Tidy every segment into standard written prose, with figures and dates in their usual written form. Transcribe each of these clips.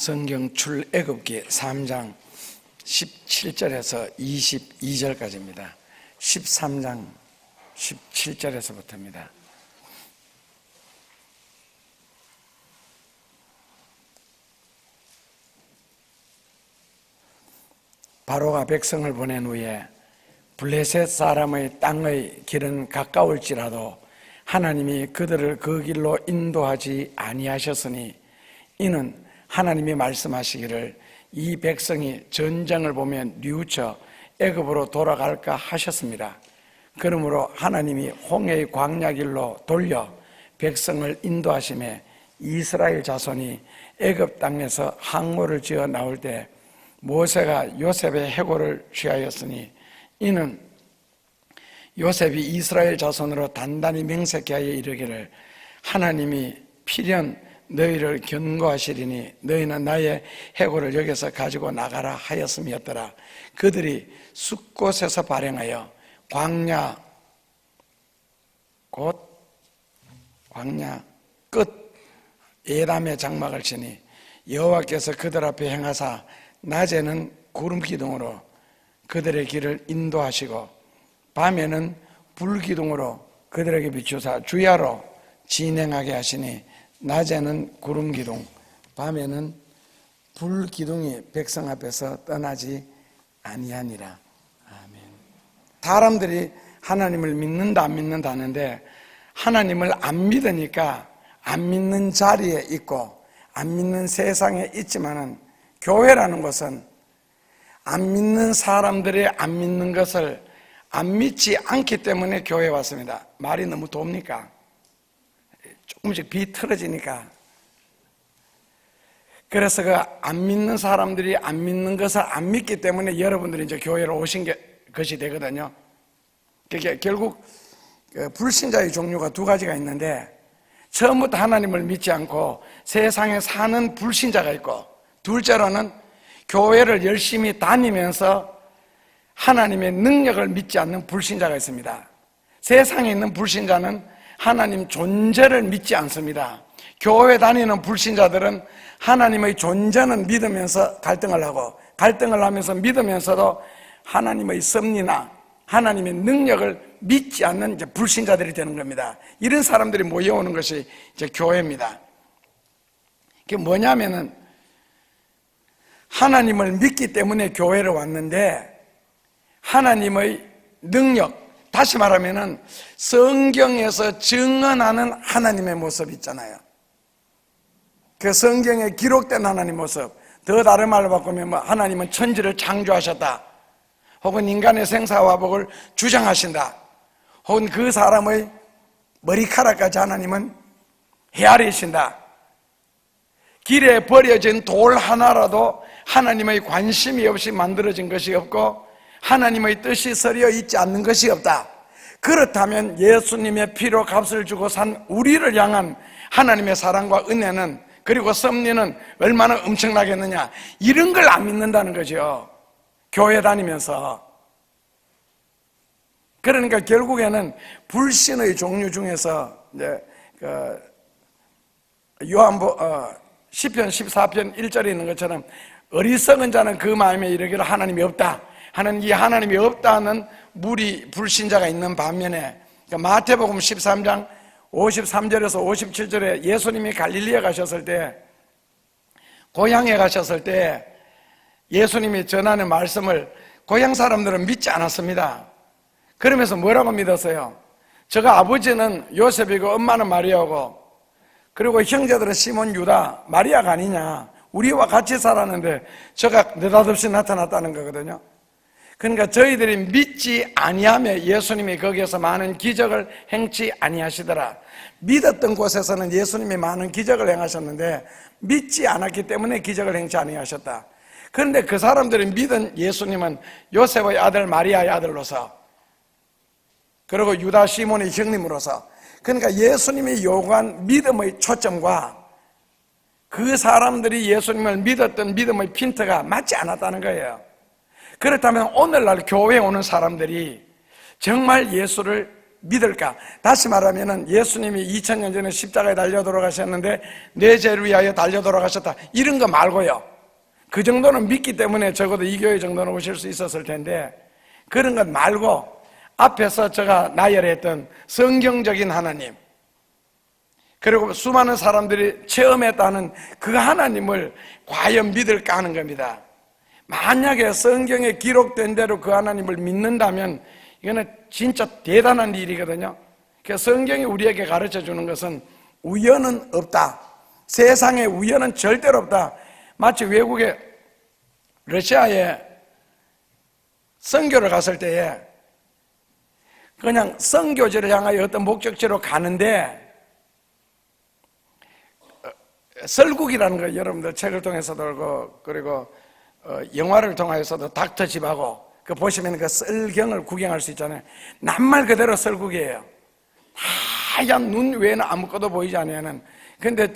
성경 출애굽기 3장 17절에서 22절까지입니다. 13장 17절에서부터입니다. 바로가 백성을 보낸 후에 블레셋 사람의 땅의 길은 가까울지라도 하나님이 그들을 그 길로 인도하지 아니하셨으니 이는 하나님이 말씀하시기를 이 백성이 전쟁을 보면 뉘우쳐 애굽으로 돌아갈까 하셨습니다. 그러므로 하나님이 홍해의 광야 길로 돌려 백성을 인도하심에 이스라엘 자손이 애굽 땅에서 항구를 지어 나올 때 모세가 요셉의 해골을 취하였으니 이는 요셉이 이스라엘 자손으로 단단히 맹세케 하여 이르기를 하나님이 필연 너희를 견고하시리니 너희는 나의 해골을 여기서 가지고 나가라 하였음이었더라. 그들이 숫곳에서 발행하여 광야 끝 에담의 장막을 치니 여호와께서 그들 앞에 행하사 낮에는 구름 기둥으로 그들의 길을 인도하시고 밤에는 불 기둥으로 그들에게 비추사 주야로 진행하게 하시니 낮에는 구름 기둥, 밤에는 불 기둥이 백성 앞에서 떠나지 아니하니라. 아멘. 사람들이 하나님을 믿는다 안 믿는다 하는데 하나님을 안 믿으니까 안 믿는 자리에 있고 안 믿는 세상에 있지만은 교회라는 것은 안 믿는 사람들이 안 믿는 것을 안 믿지 않기 때문에 교회에 왔습니다. 말이 너무 돕니까? 조금씩 비틀어지니까. 그래서 그 안 믿는 사람들이 안 믿는 것을 안 믿기 때문에 여러분들이 이제 교회로 오신 것이 되거든요. 그게 결국 불신자의 종류가 두 가지가 있는데 처음부터 하나님을 믿지 않고 세상에 사는 불신자가 있고 둘째로는 교회를 열심히 다니면서 하나님의 능력을 믿지 않는 불신자가 있습니다. 세상에 있는 불신자는 하나님 존재를 믿지 않습니다. 교회 다니는 불신자들은 하나님의 존재는 믿으면서 갈등을 하고 갈등을 하면서 믿으면서도 하나님의 섭리나 하나님의 능력을 믿지 않는 이제 불신자들이 되는 겁니다. 이런 사람들이 모여오는 것이 이제 교회입니다. 그게 뭐냐면은 하나님을 믿기 때문에 교회를 왔는데 하나님의 능력, 다시 말하면은 성경에서 증언하는 하나님의 모습 있잖아요. 그 성경에 기록된 하나님 모습, 더 다른 말로 바꾸면 하나님은 천지를 창조하셨다, 혹은 인간의 생사화복을 주장하신다, 혹은 그 사람의 머리카락까지 하나님은 헤아리신다. 길에 버려진 돌 하나라도 하나님의 관심이 없이 만들어진 것이 없고 하나님의 뜻이 서려 있지 않는 것이 없다. 그렇다면 예수님의 피로 값을 주고 산 우리를 향한 하나님의 사랑과 은혜는, 그리고 섭리는 얼마나 엄청나겠느냐, 이런 걸 안 믿는다는 거죠. 교회 다니면서. 그러니까 결국에는 불신의 종류 중에서 이제 시편 14편 1절에 있는 것처럼 어리석은 자는 그 마음에 이르기를 하나님이 없다 하는 이 하나님이 없다는 무리 불신자가 있는 반면에 마태복음 13장 53절에서 57절에 예수님이 갈릴리에 가셨을 때, 고향에 가셨을 때 예수님이 전하는 말씀을 고향 사람들은 믿지 않았습니다. 그러면서 뭐라고 믿었어요? 저가 아버지는 요셉이고 엄마는 마리아고 그리고 형제들은 시몬 유다 마리아가 아니냐, 우리와 같이 살았는데 저가 느닷없이 나타났다는 거거든요. 그러니까 저희들이 믿지 아니하며 예수님이 거기에서 많은 기적을 행치 아니하시더라. 믿었던 곳에서는 예수님이 많은 기적을 행하셨는데 믿지 않았기 때문에 기적을 행치 아니하셨다. 그런데 그 사람들이 믿은 예수님은 요셉의 아들 마리아의 아들로서, 그리고 유다 시몬의 형님으로서, 그러니까 예수님이 요구한 믿음의 초점과 그 사람들이 예수님을 믿었던 믿음의 핀트가 맞지 않았다는 거예요. 그렇다면 오늘날 교회에 오는 사람들이 정말 예수를 믿을까? 다시 말하면은 예수님이 2000년 전에 십자가에 달려 돌아가셨는데 내 죄를 위하여 달려 돌아가셨다, 이런 거 말고요. 그 정도는 믿기 때문에 적어도 이 교회 정도는 오실 수 있었을 텐데, 그런 것 말고 앞에서 제가 나열했던 성경적인 하나님, 그리고 수많은 사람들이 체험했다는 그 하나님을 과연 믿을까 하는 겁니다. 만약에 성경에 기록된 대로 그 하나님을 믿는다면 이거는 진짜 대단한 일이거든요. 그래서 성경이 우리에게 가르쳐 주는 것은 우연은 없다, 세상에 우연은 절대로 없다. 마치 외국에, 러시아에 선교를 갔을 때에 그냥 선교지를 향하여 어떤 목적지로 가는데, 설국이라는 거 여러분들 책을 통해서도 그리고 영화를 통해서도 닥터집하고 그 보시면 그 설경을 구경할 수 있잖아요. 낱말 그대로 설국이에요. 하얀 눈 외에는 아무것도 보이지 않는. 근데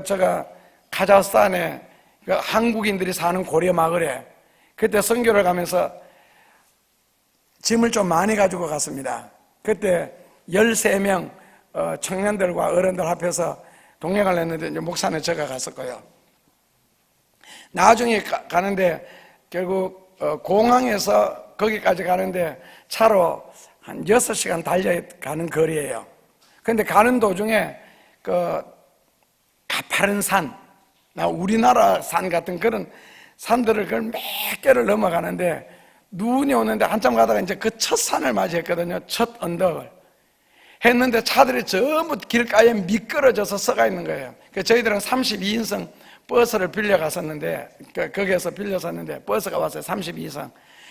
제가 카자흐스탄에 그 한국인들이 사는 고려 마을에 그때 선교를 가면서 짐을 좀 많이 가지고 갔습니다. 그때 13명 청년들과 어른들 앞에서 동행을 했는데, 이제 목사는 제가 갔었고요. 나중에 가는데 결국 공항에서 거기까지 가는데 차로 한 6시간 달려가는 거리예요. 근데 가는 도중에 그 가파른 산, 우리나라 산 같은 그런 산들을 그걸 몇 개를 넘어가는데, 눈이 오는데 한참 가다가 이제 그 첫 산을 맞이했거든요. 첫 언덕을 했는데 차들이 전부 길가에 미끄러져서 서가 있는 거예요. 저희들은 32인승 버스를 빌려 갔었는데, 거기에서 빌렸었는데 버스가 왔어요. 32인승.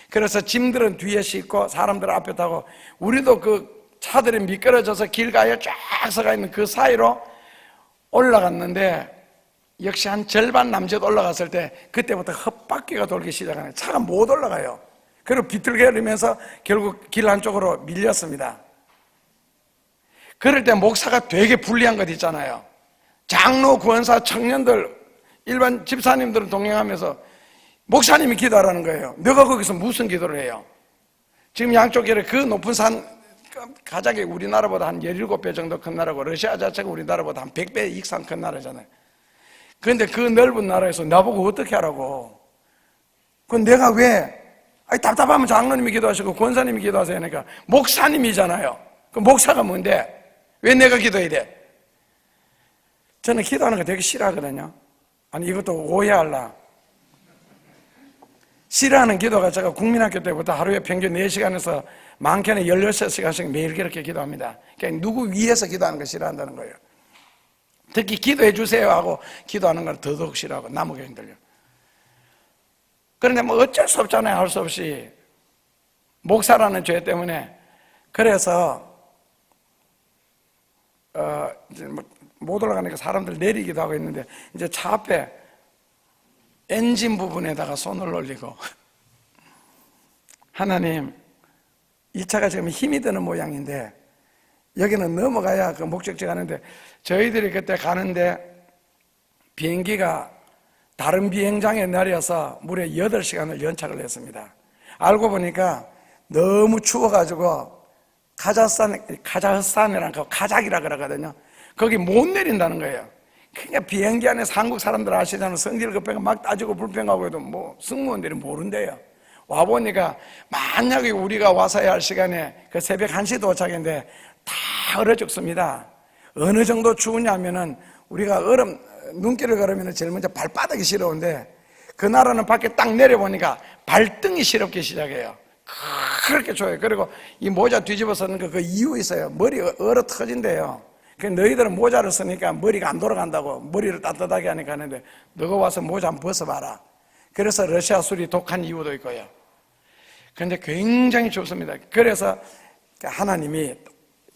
그래서 짐들은 뒤에 싣고 사람들 앞에 타고, 우리도 그 차들이 미끄러져서 길가에 쫙 서가 있는 그 사이로 올라갔는데, 역시 한 절반 남짓 올라갔을 때 그때부터 헛바퀴가 돌기 시작하네요. 차가 못 올라가요. 그리고 비틀거리면서 결국 길 한쪽으로 밀렸습니다. 그럴 때 목사가 되게 불리한 것 있잖아요. 장로, 구원사, 청년들, 일반 집사님들은 동행하면서 목사님이 기도하라는 거예요. 너가 거기서 무슨 기도를 해요? 지금 양쪽 길에 그 높은 산, 가장이 우리나라보다 한 17배 정도 큰 나라고, 러시아 자체가 우리나라보다 한 100배 이상 큰 나라잖아요. 그런데 그 넓은 나라에서 나보고 어떻게 하라고? 그건 내가 왜? 아니, 답답하면 장로님이 기도하시고 권사님이 기도하세요. 그러니까 목사님이잖아요. 그 목사가 뭔데? 왜 내가 기도해야 돼? 저는 기도하는 거 되게 싫어하거든요. 아니, 이것도 오해할라. 싫어하는 기도가, 제가 국민학교 때부터 하루에 평균 4시간에서 많게는 16시간씩 매일 그렇게 기도합니다. 그러니까 누구 위해서 기도하는 거 싫어한다는 거예요. 특히 기도해 주세요 하고 기도하는 걸 더더욱 싫어하고, 남교인들요. 그런데 뭐 어쩔 수 없잖아요. 할 수 없이. 목사라는 죄 때문에. 그래서 이제 못 올라가니까 사람들 내리기도 하고 있는데, 이제 차 앞에 엔진 부분에다가 손을 올리고 하나님, 이 차가 지금 힘이 드는 모양인데 여기는 넘어가야 그 목적지 가는데, 저희들이 그때 가는데 비행기가 다른 비행장에 내려서 무려 8시간을 연착을 했습니다. 알고 보니까 너무 추워가지고 카자흐스탄이랑 카작이라 그러거든요. 거기 못 내린다는 거예요. 그러니까 비행기 안에서 한국 사람들 아시잖아요. 성질 급해가 막 따지고 불평하고 해도 뭐 승무원들이 모른대요. 와보니까 만약에 우리가 와서야 할 시간에 그 새벽 1시 도착인데 다 얼어 죽습니다. 어느 정도 추우냐면은 우리가 눈길을 걸으면 제일 먼저 발바닥이 시려운데, 그 나라는 밖에 딱 내려보니까 발등이 시렵기 시작해요. 그렇게 좋아요. 그리고 이 모자 뒤집어 쓰는 거 그 이유 있어요. 머리가 얼어 터진대요. 너희들은 모자를 쓰니까 머리가 안 돌아간다고 머리를 따뜻하게 하니까 하는데, 너가 와서 모자 한번 벗어봐라. 그래서 러시아 술이 독한 이유도 있고요. 그런데 굉장히 좋습니다. 그래서 하나님이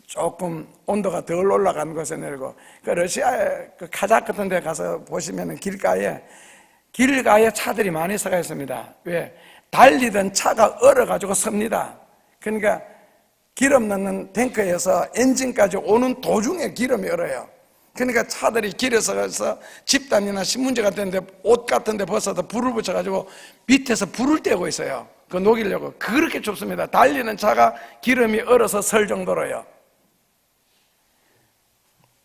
조금 온도가 덜 올라가는 곳에 내리고, 그 러시아의 그 카자흐 같은 데 가서 보시면 길가에 차들이 많이 서가 있습니다. 왜? 달리던 차가 얼어가지고 섭니다. 그러니까 기름 넣는 탱크에서 엔진까지 오는 도중에 기름이 얼어요. 그러니까 차들이 길에 서서 집단이나 신문지 같은 데 옷 같은 데 벗어서 불을 붙여가지고 밑에서 불을 떼고 있어요. 그 녹이려고 그렇게 춥습니다. 달리는 차가 기름이 얼어서 설 정도로요.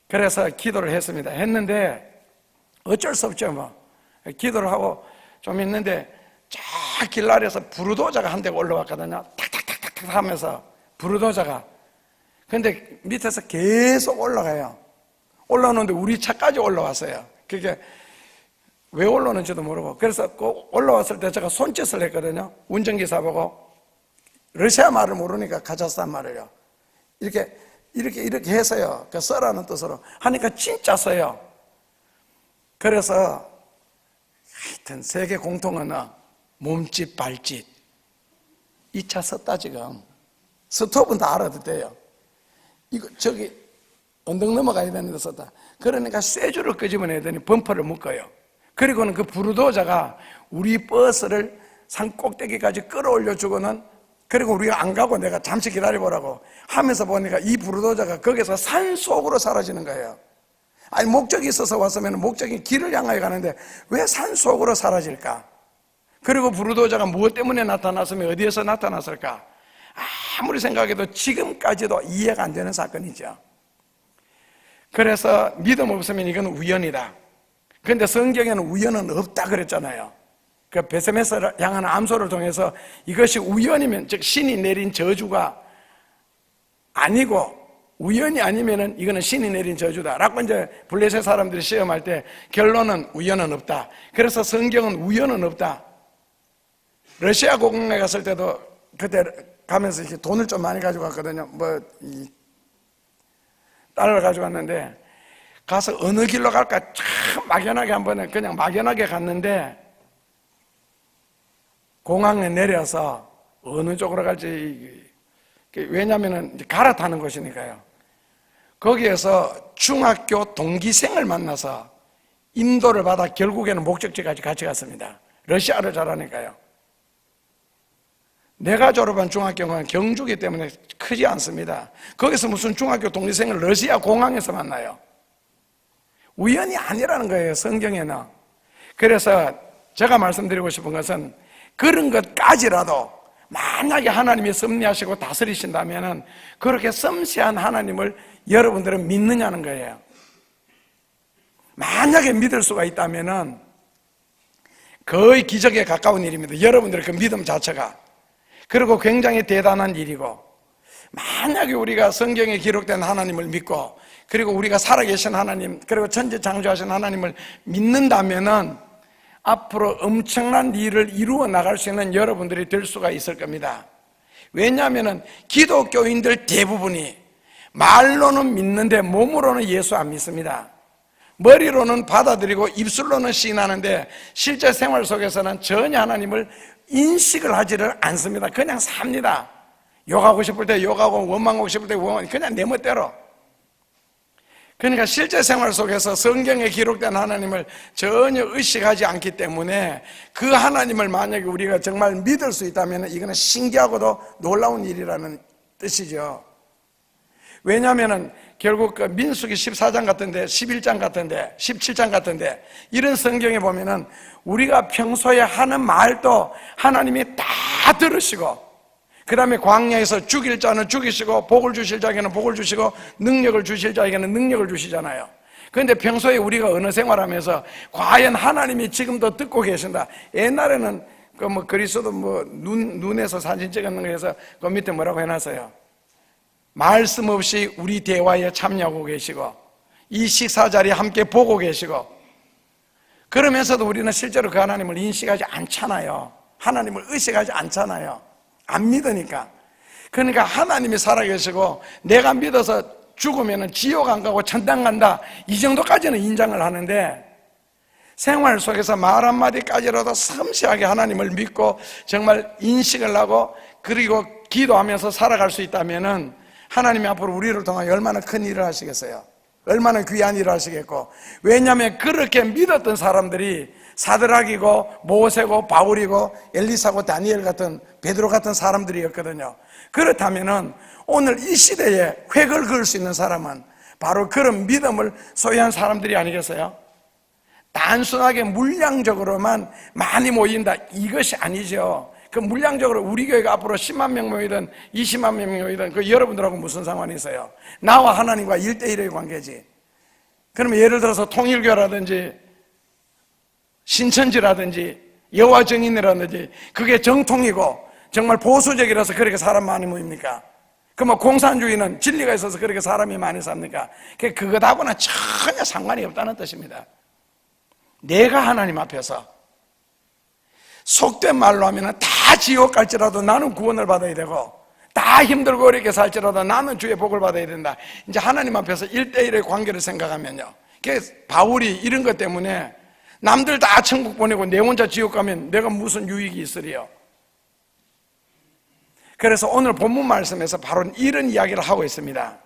그래서 기도를 했습니다. 했는데 어쩔 수 없죠. 뭐 기도를 하고 좀 있는데 저 길 아래에서 부르도자가 한 대가 올라왔거든요. 탁탁탁탁 하면서 부르도자가. 근데 밑에서 계속 올라가요. 올라오는데 우리 차까지 올라왔어요. 그게 왜 올라오는지도 모르고. 그래서 그 올라왔을 때 제가 손짓을 했거든요. 운전기사 보고. 러시아 말을 모르니까 카자흐스탄 말을요. 이렇게 해서요. 그 써라는 뜻으로 하니까 진짜 써요. 그래서 하여튼 세계 공통언어 몸짓 발짓 이 차 썼다. 지금 스톱은 다 알아도 돼요. 이거 저기 언덕 넘어가야 되는데 썼다. 그러니까 쇠줄을 끄집어내야 되니 범퍼를 묶어요. 그리고는 그 부르도자가 우리 버스를 산 꼭대기까지 끌어올려 주고는, 그리고 우리가 안 가고 내가 잠시 기다려보라고 하면서 보니까 이 부르도자가 거기서 산 속으로 사라지는 거예요. 아니 목적이 있어서 왔으면 목적이 길을 향하여 가는데 왜 산 속으로 사라질까? 그리고 부르도자가 무엇 때문에 나타났으면 어디에서 나타났을까? 아무리 생각해도 지금까지도 이해가 안 되는 사건이죠. 그래서 믿음 없으면 이건 우연이다. 그런데 성경에는 우연은 없다 그랬잖아요. 그 베세메스를 향하는 암소를 통해서 이것이 우연이면, 즉 신이 내린 저주가 아니고 우연이 아니면은 이거는 신이 내린 저주다라고 이제 블레셋 사람들이 시험할 때 결론은 우연은 없다. 그래서 성경은 우연은 없다. 러시아 공항에 갔을 때도 그때 가면서 이렇게 돈을 좀 많이 가지고 갔거든요. 달러를 가지고 왔는데 가서 어느 길로 갈까 참 막연하게 한 번은 그냥 막연하게 갔는데 공항에 내려서 어느 쪽으로 갈지, 왜냐하면 갈아타는 곳이니까요. 거기에서 중학교 동기생을 만나서 인도를 받아 결국에는 목적지까지 같이 갔습니다. 러시아를 잘하니까요. 내가 졸업한 중학교는 경주기 때문에 크지 않습니다. 거기서 무슨 중학교 동기생을 러시아 공항에서 만나요. 우연이 아니라는 거예요, 성경에는. 그래서 제가 말씀드리고 싶은 것은 그런 것까지라도 만약에 하나님이 섭리하시고 다스리신다면 그렇게 섬세한 하나님을 여러분들은 믿느냐는 거예요. 만약에 믿을 수가 있다면 거의 기적에 가까운 일입니다. 여러분들의 그 믿음 자체가. 그리고 굉장히 대단한 일이고, 만약에 우리가 성경에 기록된 하나님을 믿고 그리고 우리가 살아계신 하나님, 그리고 천지창조하신 하나님을 믿는다면 앞으로 엄청난 일을 이루어 나갈 수 있는 여러분들이 될 수가 있을 겁니다. 왜냐하면 기독교인들 대부분이 말로는 믿는데 몸으로는 예수 안 믿습니다. 머리로는 받아들이고 입술로는 시인하는데 실제 생활 속에서는 전혀 하나님을 인식을 하지를 않습니다. 그냥 삽니다. 욕하고 싶을 때 욕하고 원망하고 싶을 때 원망하고 그냥 내 멋대로. 그러니까 실제 생활 속에서 성경에 기록된 하나님을 전혀 의식하지 않기 때문에 그 하나님을 만약에 우리가 정말 믿을 수 있다면 이거는 신기하고도 놀라운 일이라는 뜻이죠. 왜냐하면 결국 그 민수기 14장 같은데 11장 같은데 17장 같은데 이런 성경에 보면은 우리가 평소에 하는 말도 하나님이 다 들으시고, 그 다음에 광야에서 죽일 자는 죽이시고 복을 주실 자에게는 복을 주시고 능력을 주실 자에게는 능력을 주시잖아요. 그런데 평소에 우리가 언어 생활하면서 과연 하나님이 지금도 듣고 계신다. 옛날에는 그 그리스도 눈에서 사진 찍는 거에서 그 밑에 뭐라고 해놨어요? 말씀 없이 우리 대화에 참여하고 계시고 이 식사 자리에 함께 보고 계시고, 그러면서도 우리는 실제로 그 하나님을 인식하지 않잖아요. 하나님을 의식하지 않잖아요. 안 믿으니까. 그러니까 하나님이 살아계시고 내가 믿어서 죽으면 지옥 안 가고 천당 간다, 이 정도까지는 인정을 하는데 생활 속에서 말 한마디까지라도 섬세하게 하나님을 믿고 정말 인식을 하고 그리고 기도하면서 살아갈 수 있다면 하나님이 앞으로 우리를 통하여 얼마나 큰 일을 하시겠어요? 얼마나 귀한 일을 하시겠고. 왜냐하면 그렇게 믿었던 사람들이 사드락이고 모세고 바울이고 엘리사고 다니엘 같은 베드로 같은 사람들이었거든요. 그렇다면 오늘 이 시대에 획을 그을 수 있는 사람은 바로 그런 믿음을 소유한 사람들이 아니겠어요? 단순하게 물량적으로만 많이 모인다, 이것이 아니죠. 그 물량적으로 우리 교회가 앞으로 10만 명 모이든 20만 명 모이든 그 여러분들하고 무슨 상관이 있어요? 나와 하나님과 1대1의 관계지. 그러면 예를 들어서 통일교라든지 신천지라든지 여호와 증인이라든지 그게 정통이고 정말 보수적이라서 그렇게 사람 많이 모입니까? 그러면 공산주의는 진리가 있어서 그렇게 사람이 많이 삽니까? 그것하고는 전혀 상관이 없다는 뜻입니다. 내가 하나님 앞에서 속된 말로 하면 다 지옥 갈지라도 나는 구원을 받아야 되고 다 힘들고 어렵게 살지라도 나는 주의 복을 받아야 된다. 이제 하나님 앞에서 1대1의 관계를 생각하면요, 바울이 이런 것 때문에 남들 다 천국 보내고 내 혼자 지옥 가면 내가 무슨 유익이 있으리요? 그래서 오늘 본문 말씀에서 바로 이런 이야기를 하고 있습니다.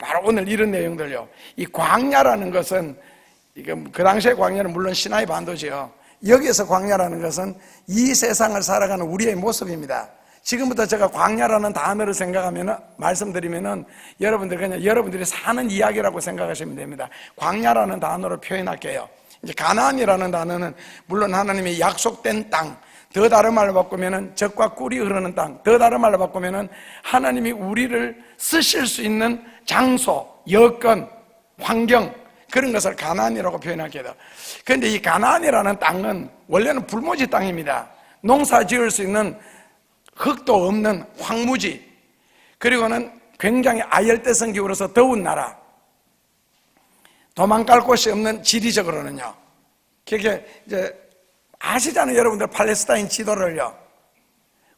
바로 오늘 이런 내용들요. 이 광야라는 것은, 그 당시의 광야는 물론 시나이 반도지요. 여기에서 광야라는 것은 이 세상을 살아가는 우리의 모습입니다. 지금부터 제가 광야라는 단어를 말씀드리면은 여러분들 그냥 여러분들이 사는 이야기라고 생각하시면 됩니다. 광야라는 단어로 표현할게요. 이제 가나안이라는 단어는 물론 하나님의 약속된 땅, 더 다른 말로 바꾸면은 젖과 꿀이 흐르는 땅, 더 다른 말로 바꾸면은 하나님이 우리를 쓰실 수 있는 장소, 여건, 환경, 그런 것을 가나안이라고 표현하게 돼요. 그런데 이 가나안이라는 땅은 원래는 불모지 땅입니다. 농사 지을 수 있는 흙도 없는 황무지, 그리고는 굉장히 아열대성 기후로서 더운 나라, 도망갈 곳이 없는 지리적으로는요. 그게 이제 아시잖아요, 여러분들 팔레스타인 지도를요.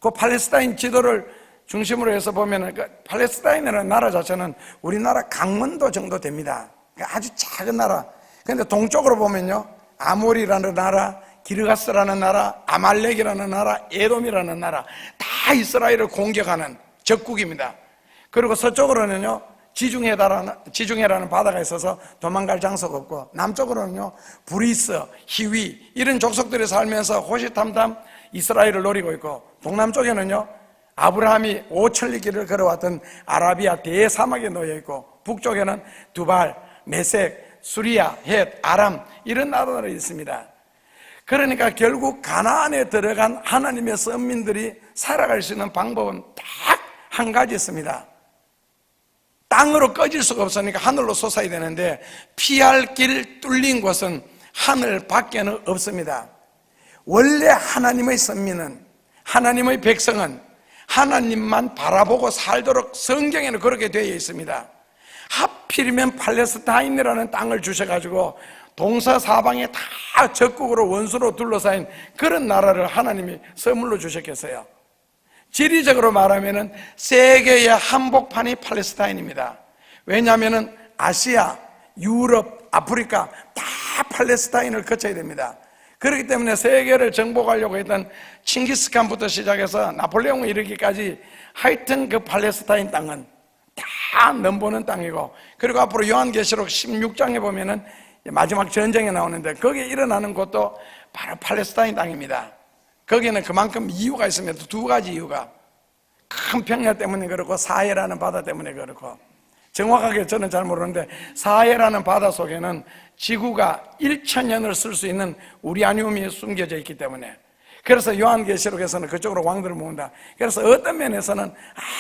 그 팔레스타인 지도를 중심으로 해서 보면은 그 팔레스타인이라는 나라 자체는 우리나라 강원도 정도 됩니다. 아주 작은 나라. 그런데 동쪽으로 보면요, 아모리라는 나라, 기르가스라는 나라, 아말렉이라는 나라, 에돔이라는 나라, 다 이스라엘을 공격하는 적국입니다. 그리고 서쪽으로는요, 지중해라는 바다가 있어서 도망갈 장소가 없고, 남쪽으로는요, 브리스, 히위 이런 족속들이 살면서 호시탐탐 이스라엘을 노리고 있고, 동남쪽에는요, 아브라함이 5천리 길을 걸어왔던 아라비아 대사막에 놓여 있고, 북쪽에는 두발, 메색, 수리아, 헷, 아람 이런 나라들이 있습니다. 그러니까 결국 가나안에 들어간 하나님의 선민들이 살아갈 수 있는 방법은 딱 한 가지 있습니다. 땅으로 꺼질 수가 없으니까 하늘로 솟아야 되는데 피할 길 뚫린 곳은 하늘 밖에는 없습니다. 원래 하나님의 선민은, 하나님의 백성은 하나님만 바라보고 살도록 성경에는 그렇게 되어 있습니다. 하필이면 팔레스타인이라는 땅을 주셔가지고 동서사방에 다 적국으로 원수로 둘러싸인 그런 나라를 하나님이 선물로 주셨겠어요. 지리적으로 말하면 세계의 한복판이 팔레스타인입니다. 왜냐하면 아시아, 유럽, 아프리카 다 팔레스타인을 거쳐야 됩니다. 그렇기 때문에 세계를 정복하려고 했던 칭기스칸부터 시작해서 나폴레옹에 이르기까지 하여튼 그 팔레스타인 땅은 다 넘보는 땅이고, 그리고 앞으로 요한계시록 16장에 보면은 마지막 전쟁에 나오는데 거기에 일어나는 곳도 바로 팔레스타인 땅입니다. 거기는 그만큼 이유가 있습니다. 두 가지 이유가, 큰 평야 때문에 그렇고 사해라는 바다 때문에 그렇고, 정확하게 저는 잘 모르는데 사해라는 바다 속에는 지구가 1000년을 쓸 수 있는 우라늄이 숨겨져 있기 때문에, 그래서 요한계시록에서는 그쪽으로 왕들을 모은다. 그래서 어떤 면에서는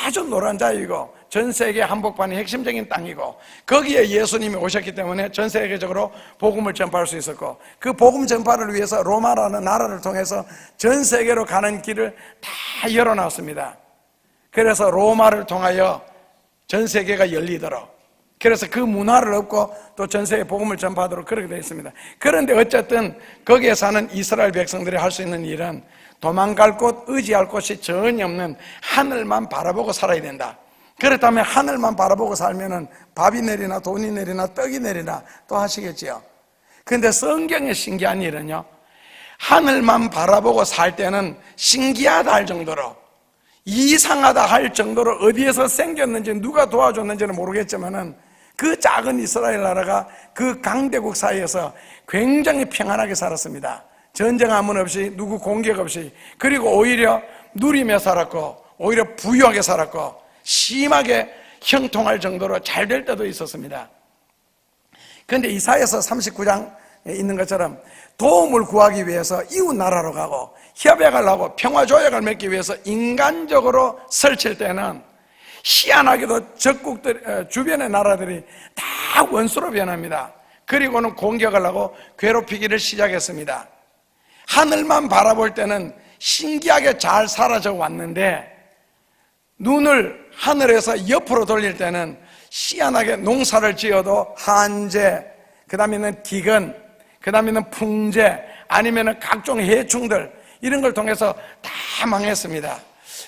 아주 노란 자유이고 전 세계 한복판이 핵심적인 땅이고, 거기에 예수님이 오셨기 때문에 전 세계적으로 복음을 전파할 수 있었고, 그 복음 전파를 위해서 로마라는 나라를 통해서 전 세계로 가는 길을 다 열어놨습니다. 그래서 로마를 통하여 전 세계가 열리도록, 그래서 그 문화를 얻고 또 전 세계 복음을 전파하도록 그렇게 되어 있습니다. 그런데 어쨌든 거기에 사는 이스라엘 백성들이 할 수 있는 일은 도망갈 곳, 의지할 곳이 전혀 없는 하늘만 바라보고 살아야 된다. 그렇다면 하늘만 바라보고 살면은 밥이 내리나 돈이 내리나 떡이 내리나 또 하시겠지요. 그런데 성경의 신기한 일은요, 하늘만 바라보고 살 때는 신기하다 할 정도로, 이상하다 할 정도로 어디에서 생겼는지 누가 도와줬는지는 모르겠지만은 그 작은 이스라엘 나라가 그 강대국 사이에서 굉장히 평안하게 살았습니다. 전쟁 아문 없이, 누구 공격 없이, 그리고 오히려 누리며 살았고, 오히려 부유하게 살았고, 심하게 형통할 정도로 잘 될 때도 있었습니다. 그런데 이사야서 39장에 있는 것처럼 도움을 구하기 위해서 이웃 나라로 가고 협약을 하고 평화조약을 맺기 위해서 인간적으로 설칠 때는 희한하게도 적국들, 주변의 나라들이 다 원수로 변합니다. 그리고는 공격을 하고 괴롭히기를 시작했습니다. 하늘만 바라볼 때는 신기하게 잘 사라져 왔는데 눈을 하늘에서 옆으로 돌릴 때는 희한하게 농사를 지어도 한재, 그 다음에는 기근, 그 다음에는 풍재, 아니면 각종 해충들, 이런 걸 통해서 다 망했습니다.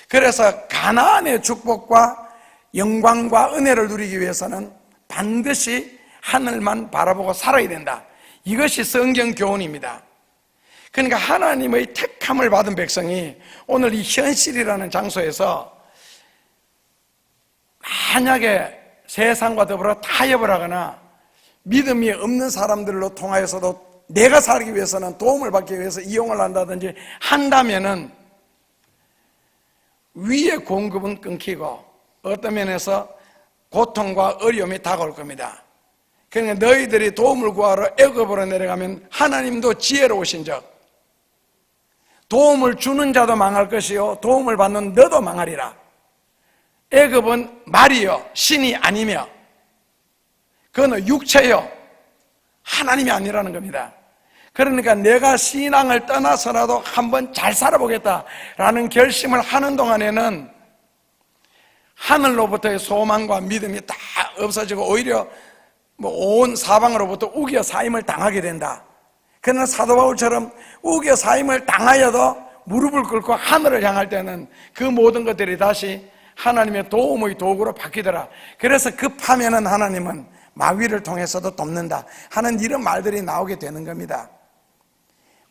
그래서 가나안의 축복과 영광과 은혜를 누리기 위해서는 반드시 하늘만 바라보고 살아야 된다. 이것이 성경 교훈입니다. 그러니까 하나님의 택함을 받은 백성이 오늘 이 현실이라는 장소에서 만약에 세상과 더불어 타협을 하거나 믿음이 없는 사람들로 통하여서도 내가 살기 위해서는 도움을 받기 위해서 이용을 한다든지 한다면은 위의 공급은 끊기고 어떤 면에서 고통과 어려움이 다가올 겁니다. 그러니까 너희들이 도움을 구하러 애굽으로 내려가면 하나님도 지혜로우신 적 도움을 주는 자도 망할 것이요 도움을 받는 너도 망하리라. 애굽은 말이요 신이 아니며 그거는 육체요 하나님이 아니라는 겁니다. 그러니까 내가 신앙을 떠나서라도 한번 잘 살아보겠다라는 결심을 하는 동안에는 하늘로부터의 소망과 믿음이 다 없어지고 오히려 온 사방으로부터 우겨 사임을 당하게 된다. 그러나 사도 바울처럼 우겨 사임을 당하여도 무릎을 꿇고 하늘을 향할 때는 그 모든 것들이 다시 하나님의 도움의 도구로 바뀌더라. 그래서 급하면은 하나님은 마귀를 통해서도 돕는다 하는 이런 말들이 나오게 되는 겁니다.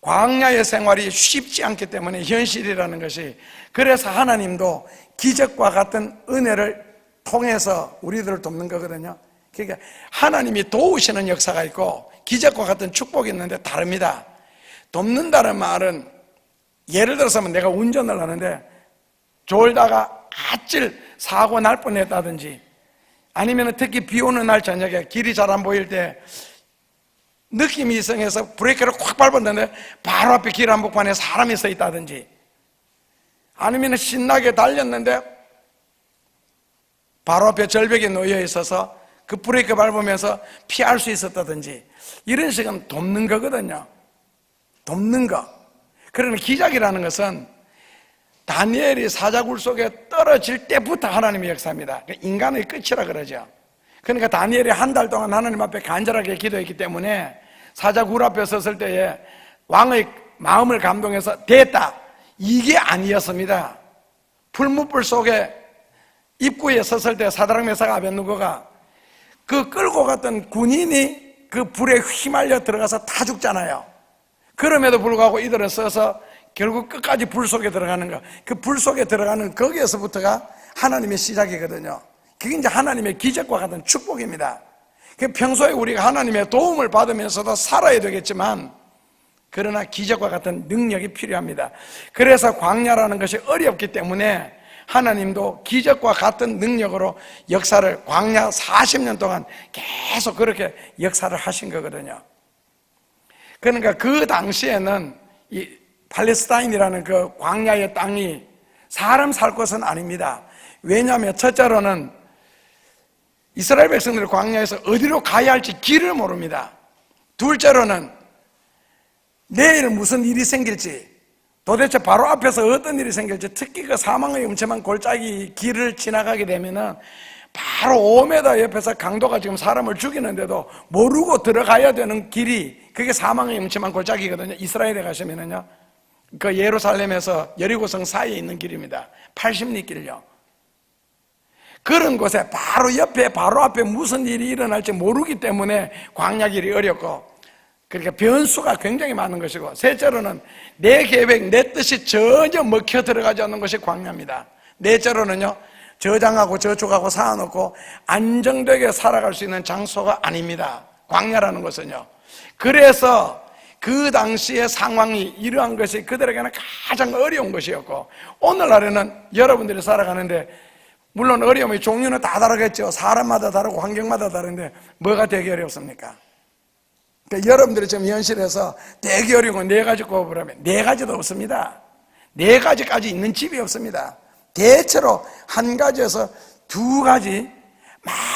광야의 생활이 쉽지 않기 때문에 현실이라는 것이, 그래서 하나님도 기적과 같은 은혜를 통해서 우리들을 돕는 거거든요. 그러니까 하나님이 도우시는 역사가 있고 기적과 같은 축복이 있는데 다릅니다. 돕는다는 말은 예를 들어서 내가 운전을 하는데 졸다가 아찔 사고 날 뻔했다든지 아니면 특히 비 오는 날 저녁에 길이 잘 안 보일 때 느낌이 이상해서 브레이크를 콱 밟았는데 바로 앞에 길 한복판에 사람이 서 있다든지 아니면 신나게 달렸는데 바로 앞에 절벽에 놓여 있어서 그 브레이크 밟으면서 피할 수 있었다든지 이런 식은 돕는 거거든요. 돕는 거. 그러나 기적이라는 것은 다니엘이 사자굴 속에 떨어질 때부터 하나님의 역사입니다. 인간의 끝이라 그러죠. 그러니까 다니엘이 한 달 동안 하나님 앞에 간절하게 기도했기 때문에 사자굴 앞에 섰을 때에 왕의 마음을 감동해서 됐다 이게 아니었습니다. 풀무불 속에 입구에 섰을 때 사드락 메삭 아벳느고가 그 끌고 갔던 군인이 그 불에 휘말려 들어가서 다 죽잖아요. 그럼에도 불구하고 이들은 서서 결국 끝까지 불 속에 들어가는 거, 그 불 속에 들어가는 거기에서부터가 하나님의 시작이거든요. 그게 이제 하나님의 기적과 같은 축복입니다. 평소에 우리가 하나님의 도움을 받으면서도 살아야 되겠지만 그러나 기적과 같은 능력이 필요합니다. 그래서 광야라는 것이 어렵기 때문에 하나님도 기적과 같은 능력으로 역사를 광야 40년 동안 계속 그렇게 역사를 하신 거거든요. 그러니까 그 당시에는 이 팔레스타인이라는 그 광야의 땅이 사람 살 곳은 아닙니다. 왜냐하면 첫째로는 이스라엘 백성들이 광야에서 어디로 가야 할지 길을 모릅니다. 둘째로는 내일 무슨 일이 생길지, 도대체 바로 앞에서 어떤 일이 생길지, 특히 그 사망의 음침한 골짜기 길을 지나가게 되면은 바로 5m 옆에서 강도가 지금 사람을 죽이는데도 모르고 들어가야 되는 길이 그게 사망의 음침한 골짜기거든요. 이스라엘에 가시면은요, 그 예루살렘에서 여리고성 사이에 있는 길입니다. 80리 길요. 그런 곳에 바로 옆에 바로 앞에 무슨 일이 일어날지 모르기 때문에 광야 길이 어렵고, 그러니까 변수가 굉장히 많은 것이고, 셋째로는 내 계획, 내 뜻이 전혀 먹혀 들어가지 않는 것이 광야입니다. 넷째로는요, 저장하고 저축하고 쌓아놓고 안정되게 살아갈 수 있는 장소가 아닙니다. 광야라는 것은요. 그래서 그 당시의 상황이 이러한 것이 그들에게는 가장 어려운 것이었고, 오늘날에는 여러분들이 살아가는데 물론 어려움의 종류는 다 다르겠죠. 사람마다 다르고 환경마다 다른데 뭐가 되게 어렵습니까? 그러니까 여러분들이 지금 현실에서 되게 어려운 건 네 가지 꼽으라면 네 가지도 없습니다. 4가지까지 있는 집이 없습니다. 대체로 한 가지에서 2가지,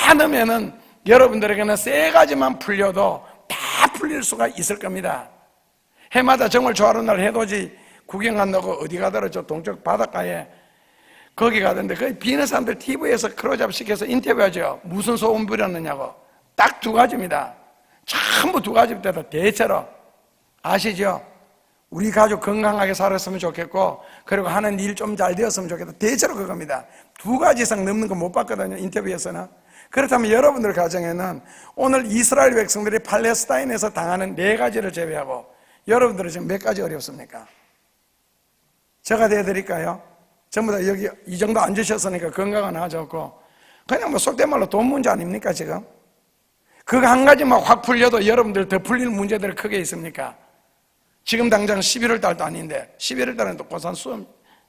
많으면은 여러분들에게는 3가지만 풀려도 다 풀릴 수가 있을 겁니다. 해마다 정월 좋아하는 날 해돋이 구경 간다고 어디 가더라, 저 동쪽 바닷가에 거기 가던데, 거기 비는 사람들 TV에서 크로즈업 시켜서 인터뷰하죠. 무슨 소금 부렸느냐고. 딱 2가지입니다. 전부 2가지부터 대체로. 아시죠? 우리 가족 건강하게 살았으면 좋겠고, 그리고 하는 일 좀 잘 되었으면 좋겠다. 대체로 그겁니다. 2가지 이상 넘는 거 못 봤거든요, 인터뷰에서는. 그렇다면 여러분들 가정에는 오늘 이스라엘 백성들이 팔레스타인에서 당하는 4가지를 제외하고 여러분들은 지금 몇 가지 어렵습니까? 제가 대드릴까요? 전부 다 여기 이 정도 앉으셨으니까 건강은 하셨고, 그냥 뭐 속된 말로 돈 문제 아닙니까 지금? 그거 한 가지만 확 풀려도 여러분들 더 풀릴 문제들이 크게 있습니까? 지금 당장 11월 달도 아닌데 11월 달은 또 고산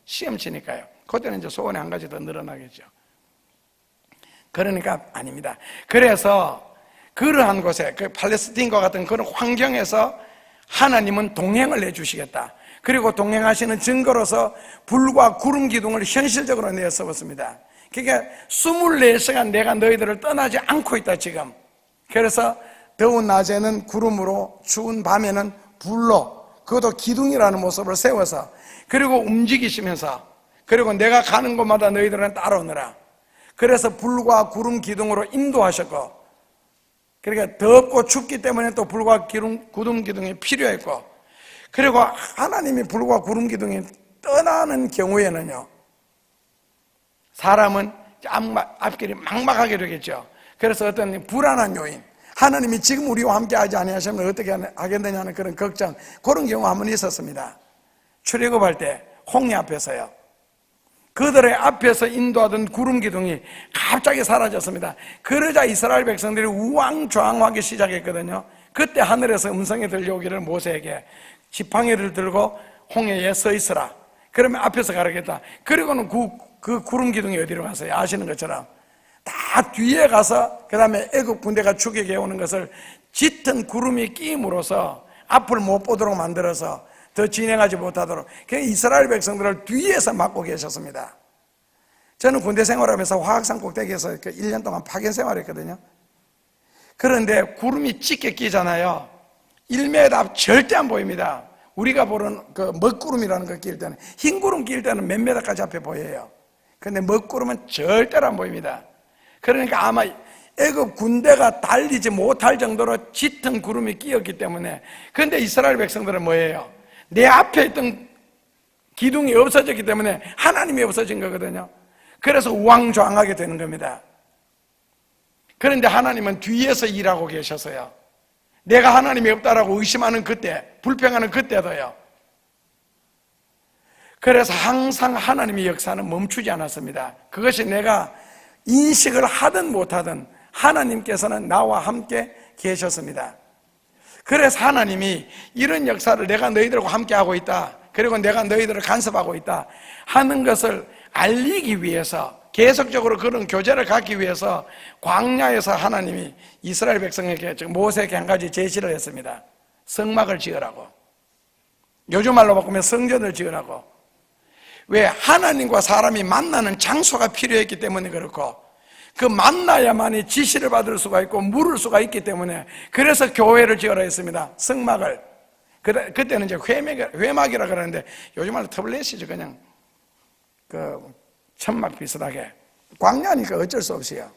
시험 치니까요. 그때는 이제 소원이 한 가지 더 늘어나겠죠. 그러니까 아닙니다. 그래서 그러한 곳에, 그 팔레스틴과 같은 그런 환경에서 하나님은 동행을 해주시겠다. 그리고 동행하시는 증거로서 불과 구름 기둥을 현실적으로 내세웠습니다. 그러니까 24시간 내가 너희들을 떠나지 않고 있다 지금. 그래서 더운 낮에는 구름으로, 추운 밤에는 불로, 그것도 기둥이라는 모습을 세워서, 그리고 움직이시면서, 그리고 내가 가는 곳마다 너희들은 따라오느라. 그래서 불과 구름 기둥으로 인도하셨고, 그러니까 덥고 춥기 때문에 또 불과 구름 기둥이 필요했고, 그리고 하나님이 불과 구름 기둥이 떠나는 경우에는요, 사람은 앞길이 막막하게 되겠죠. 그래서 어떤 불안한 요인, 하나님이 지금 우리와 함께 하지 아니하시면 어떻게 하겠느냐는 그런 걱정, 그런 경우 한번 있었습니다. 출애굽할 때 홍해 앞에서요, 그들의 앞에서 인도하던 구름 기둥이 갑자기 사라졌습니다. 그러자 이스라엘 백성들이 우왕좌왕하기 시작했거든요. 그때 하늘에서 음성이 들려오기를 모세에게 지팡이를 들고 홍해에 서 있으라. 그러면 앞에서 가르겠다. 그리고는 그 구름 기둥이 어디로 갔어요? 아시는 것처럼 다 뒤에 가서 그 다음에 애국 군대가 추격해 오는 것을 짙은 구름이 끼임으로써 앞을 못 보도록 만들어서 더 진행하지 못하도록 이스라엘 백성들을 뒤에서 막고 계셨습니다. 저는 군대 생활하면서 화학산 꼭대기에서 1년 동안 파견 생활했거든요. 그런데 구름이 짙게 끼잖아요. 1m 앞 절대 안 보입니다. 우리가 보는 그 먹구름이라는 거 끼일 때는, 흰 구름 끼일 때는 몇 메다까지 앞에 보여요. 근데 먹구름은 절대로 안 보입니다. 그러니까 아마 애굽 군대가 달리지 못할 정도로 짙은 구름이 끼었기 때문에. 그런데 이스라엘 백성들은 뭐예요? 내 앞에 있던 기둥이 없어졌기 때문에 하나님이 없어진 거거든요. 그래서 우왕좌왕하게 되는 겁니다. 그런데 하나님은 뒤에서 일하고 계셔서요, 내가 하나님이 없다라고 의심하는 그때, 불평하는 그때도요, 그래서 항상 하나님의 역사는 멈추지 않았습니다. 그것이 내가 인식을 하든 못하든 하나님께서는 나와 함께 계셨습니다. 그래서 하나님이 이런 역사를 내가 너희들과 함께 하고 있다, 그리고 내가 너희들을 간섭하고 있다 하는 것을 알리기 위해서, 계속적으로 그런 교제를 갖기 위해서 광야에서 하나님이 이스라엘 백성에게, 즉 모세에게 한 가지 제시를 했습니다. 성막을 지으라고. 요즘 말로 바꾸면 성전을 지으라고. 왜? 하나님과 사람이 만나는 장소가 필요했기 때문에 그렇고, 그 만나야만이 지시를 받을 수가 있고 물을 수가 있기 때문에, 그래서 교회를 지으라 했습니다. 성막을. 그때는 이제 회막이라 그러는데 요즘 말로 터블렛이죠. 그냥 그 천막 비슷하게. 광야니까 어쩔 수 없이요.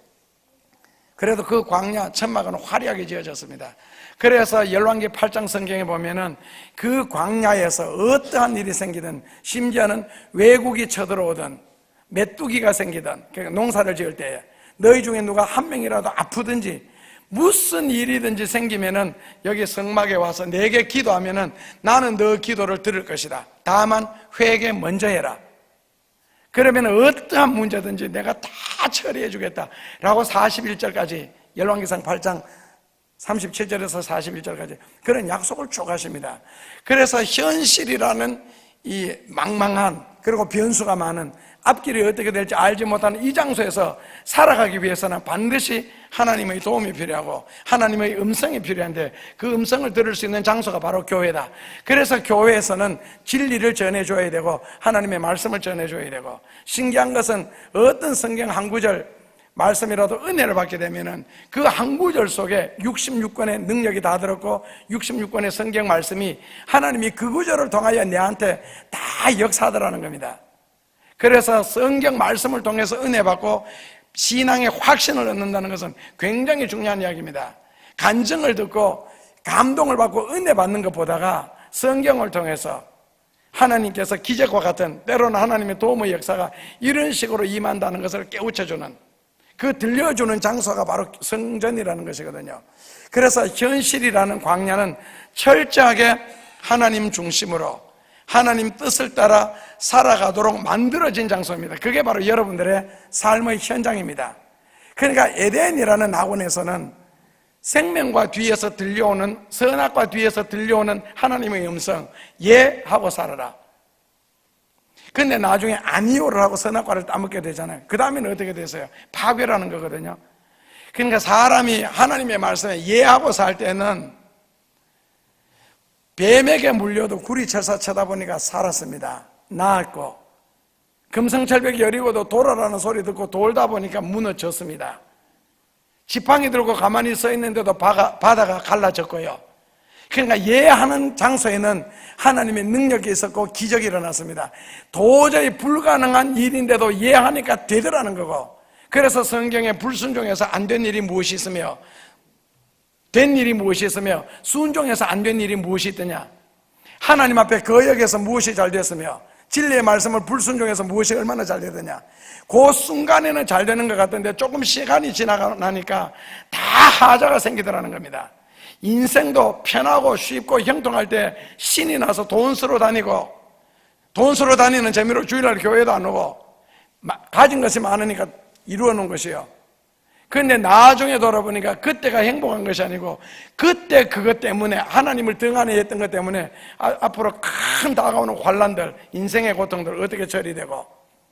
그래도 그 광야 천막은 화려하게 지어졌습니다. 그래서 열왕기 8장 성경에 보면은 그 광야에서 어떠한 일이 생기든, 심지어는 외국이 쳐들어오든 메뚜기가 생기든, 그러니까 농사를 지을 때에 너희 중에 누가 한 명이라도 아프든지 무슨 일이든지 생기면은 여기 성막에 와서 내게 기도하면은 나는 너 기도를 들을 것이다. 다만 회개 먼저 해라. 그러면 어떠한 문제든지 내가 다 처리해 주겠다 라고 41절까지, 열왕기상 8장 37절에서 41절까지 그런 약속을 쭉 하십니다. 그래서 현실이라는 이 망망한, 그리고 변수가 많은 앞길이 어떻게 될지 알지 못하는 이 장소에서 살아가기 위해서는 반드시 하나님의 도움이 필요하고 하나님의 음성이 필요한데, 그 음성을 들을 수 있는 장소가 바로 교회다. 그래서 교회에서는 진리를 전해줘야 되고 하나님의 말씀을 전해줘야 되고, 신기한 것은 어떤 성경 한 구절 말씀이라도 은혜를 받게 되면은 그 한 구절 속에 66권의 능력이 다 들었고 66권의 성경 말씀이 하나님이 그 구절을 통하여 내한테 다 역사하더라는 겁니다. 그래서 성경 말씀을 통해서 은혜 받고 신앙의 확신을 얻는다는 것은 굉장히 중요한 이야기입니다. 간증을 듣고 감동을 받고 은혜 받는 것보다가 성경을 통해서 하나님께서 기적과 같은, 때로는 하나님의 도움의 역사가 이런 식으로 임한다는 것을 깨우쳐주는, 그 들려주는 장소가 바로 성전이라는 것이거든요. 그래서 현실이라는 광야는 철저하게 하나님 중심으로 하나님 뜻을 따라 살아가도록 만들어진 장소입니다. 그게 바로 여러분들의 삶의 현장입니다. 그러니까 에덴이라는 낙원에서는 생명과 뒤에서 들려오는, 선악과 뒤에서 들려오는 하나님의 음성, 예 하고 살아라. 근데 나중에 아니오를 하고 선악과를 따먹게 되잖아요. 그 다음에는 어떻게 되세요? 파괴라는 거거든요. 그러니까 사람이 하나님의 말씀에 예하고 살 때는 뱀에게 물려도 구리철사 쳐다보니까 살았습니다. 나았고, 금성철벽이 여리고도 돌아라는 소리 듣고 돌다 보니까 무너졌습니다. 지팡이 들고 가만히 서 있는데도 바다가 갈라졌고요. 그러니까 예하는 장소에는 하나님의 능력이 있었고 기적이 일어났습니다. 도저히 불가능한 일인데도 예하니까 되더라는 거고, 그래서 성경에 불순종해서 안 된 일이 무엇이 있으며 된 일이 무엇이 있으며 순종해서 안 된 일이 무엇이 있더냐, 하나님 앞에 거역해서 무엇이 잘 됐으며 진리의 말씀을 불순종해서 무엇이 얼마나 잘 되더냐. 그 순간에는 잘 되는 것 같은데 조금 시간이 지나가니까 다 하자가 생기더라는 겁니다. 인생도 편하고 쉽고 형통할 때 신이 나서 돈 쓰러 다니고, 돈 쓰러 다니는 재미로 주일날 교회도 안 오고, 가진 것이 많으니까 이루어 놓은 것이요. 그런데 나중에 돌아보니까 그때가 행복한 것이 아니고 그때 그것 때문에, 하나님을 등한히 했던 것 때문에 앞으로 큰 다가오는 환난들, 인생의 고통들 어떻게 처리되고,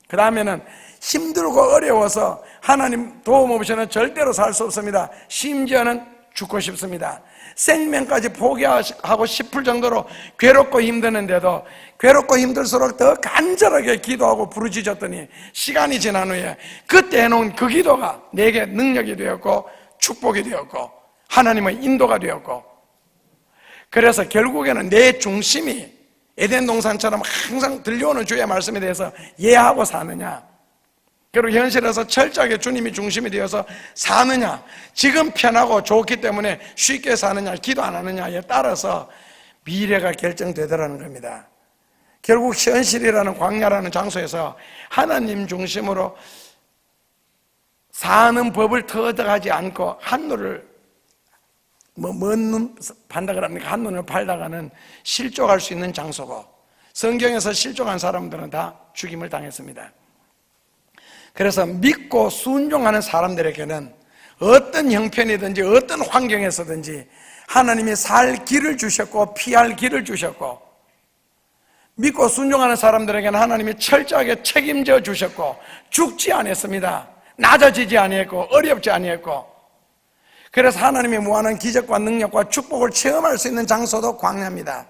그 다음에는 힘들고 어려워서 하나님 도움 없이는 절대로 살 수 없습니다. 심지어는 죽고 싶습니다. 생명까지 포기하고 싶을 정도로 괴롭고 힘드는데도 괴롭고 힘들수록 더 간절하게 기도하고 부르짖었더니 시간이 지난 후에 그때 해놓은 그 기도가 내게 능력이 되었고 축복이 되었고 하나님의 인도가 되었고, 그래서 결국에는 내 중심이 에덴 동산처럼 항상 들려오는 주의 말씀에 대해서 예하고 사느냐, 그리고 현실에서 철저하게 주님이 중심이 되어서 사느냐, 지금 편하고 좋기 때문에 쉽게 사느냐, 기도 안 하느냐에 따라서 미래가 결정되더라는 겁니다. 결국 현실이라는 광야라는 장소에서 하나님 중심으로 사는 법을 터득하지 않고 한눈을 먼 눈 판다 그럽니까? 한눈을 팔다가는 실족할 수 있는 장소고, 성경에서 실족한 사람들은 다 죽임을 당했습니다. 그래서 믿고 순종하는 사람들에게는 어떤 형편이든지 어떤 환경에서든지 하나님이 살 길을 주셨고 피할 길을 주셨고, 믿고 순종하는 사람들에게는 하나님이 철저하게 책임져 주셨고 죽지 않았습니다. 낮아지지 아니했고 어렵지 아니했고, 그래서 하나님이 무한한 기적과 능력과 축복을 체험할 수 있는 장소도 광야입니다.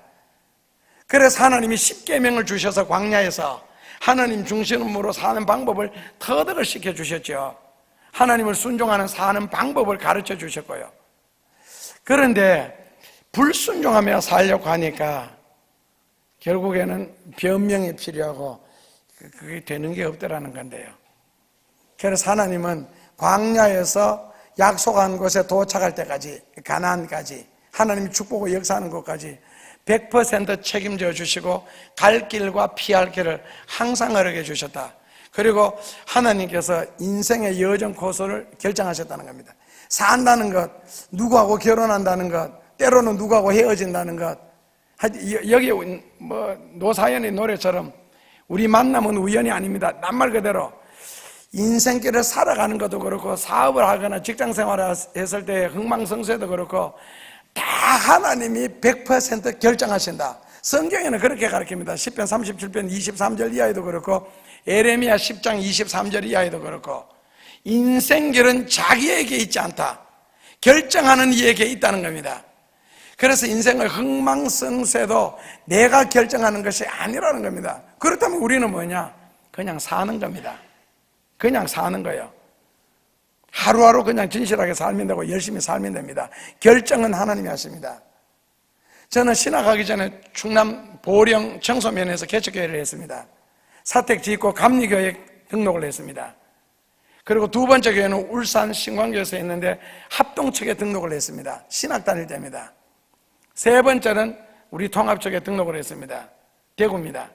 그래서 하나님이 십계명을 주셔서 광야에서 하나님 중심으로 사는 방법을 터득을 시켜주셨죠. 하나님을 순종하는 사는 방법을 가르쳐 주셨고요. 그런데 불순종하며 살려고 하니까 결국에는 변명이 필요하고 그게 되는 게 없더라는 건데요. 그래서 하나님은 광야에서 약속한 곳에 도착할 때까지, 가나안까지, 하나님이 축복을 역사하는 것까지 100% 책임져 주시고 갈 길과 피할 길을 항상 허락해 주셨다. 그리고 하나님께서 인생의 여정 코스를 결정하셨다는 겁니다. 산다는 것, 누구하고 결혼한다는 것, 때로는 누구하고 헤어진다는 것, 여기 노사연의 노래처럼 우리 만남은 우연이 아닙니다. 낱말 그대로 인생길을 살아가는 것도 그렇고 사업을 하거나 직장생활을 했을 때 흥망성쇠도 그렇고 다 하나님이 100% 결정하신다. 성경에는 그렇게 가르칩니다. 10편 37편 23절 이하에도 그렇고 에레미야 10장 23절 이하에도 그렇고, 인생결은 자기에게 있지 않다. 결정하는 이에게 있다는 겁니다. 그래서 인생을 흥망성쇠도 내가 결정하는 것이 아니라는 겁니다. 그렇다면 우리는 뭐냐? 그냥 사는 겁니다. 그냥 사는 거예요. 하루하루 그냥 진실하게 살면 되고 열심히 살면 됩니다. 결정은 하나님이 하십니다. 저는 신학하기 전에 충남 보령 청소면에서 개척교회를 했습니다. 사택 짓고 감리교회 등록을 했습니다. 그리고 두 번째 교회는 울산 신광교에서 했는데 합동측에 등록을 했습니다. 신학 다닐 때입니다. 세 번째는 우리 통합측에 등록을 했습니다. 대구입니다.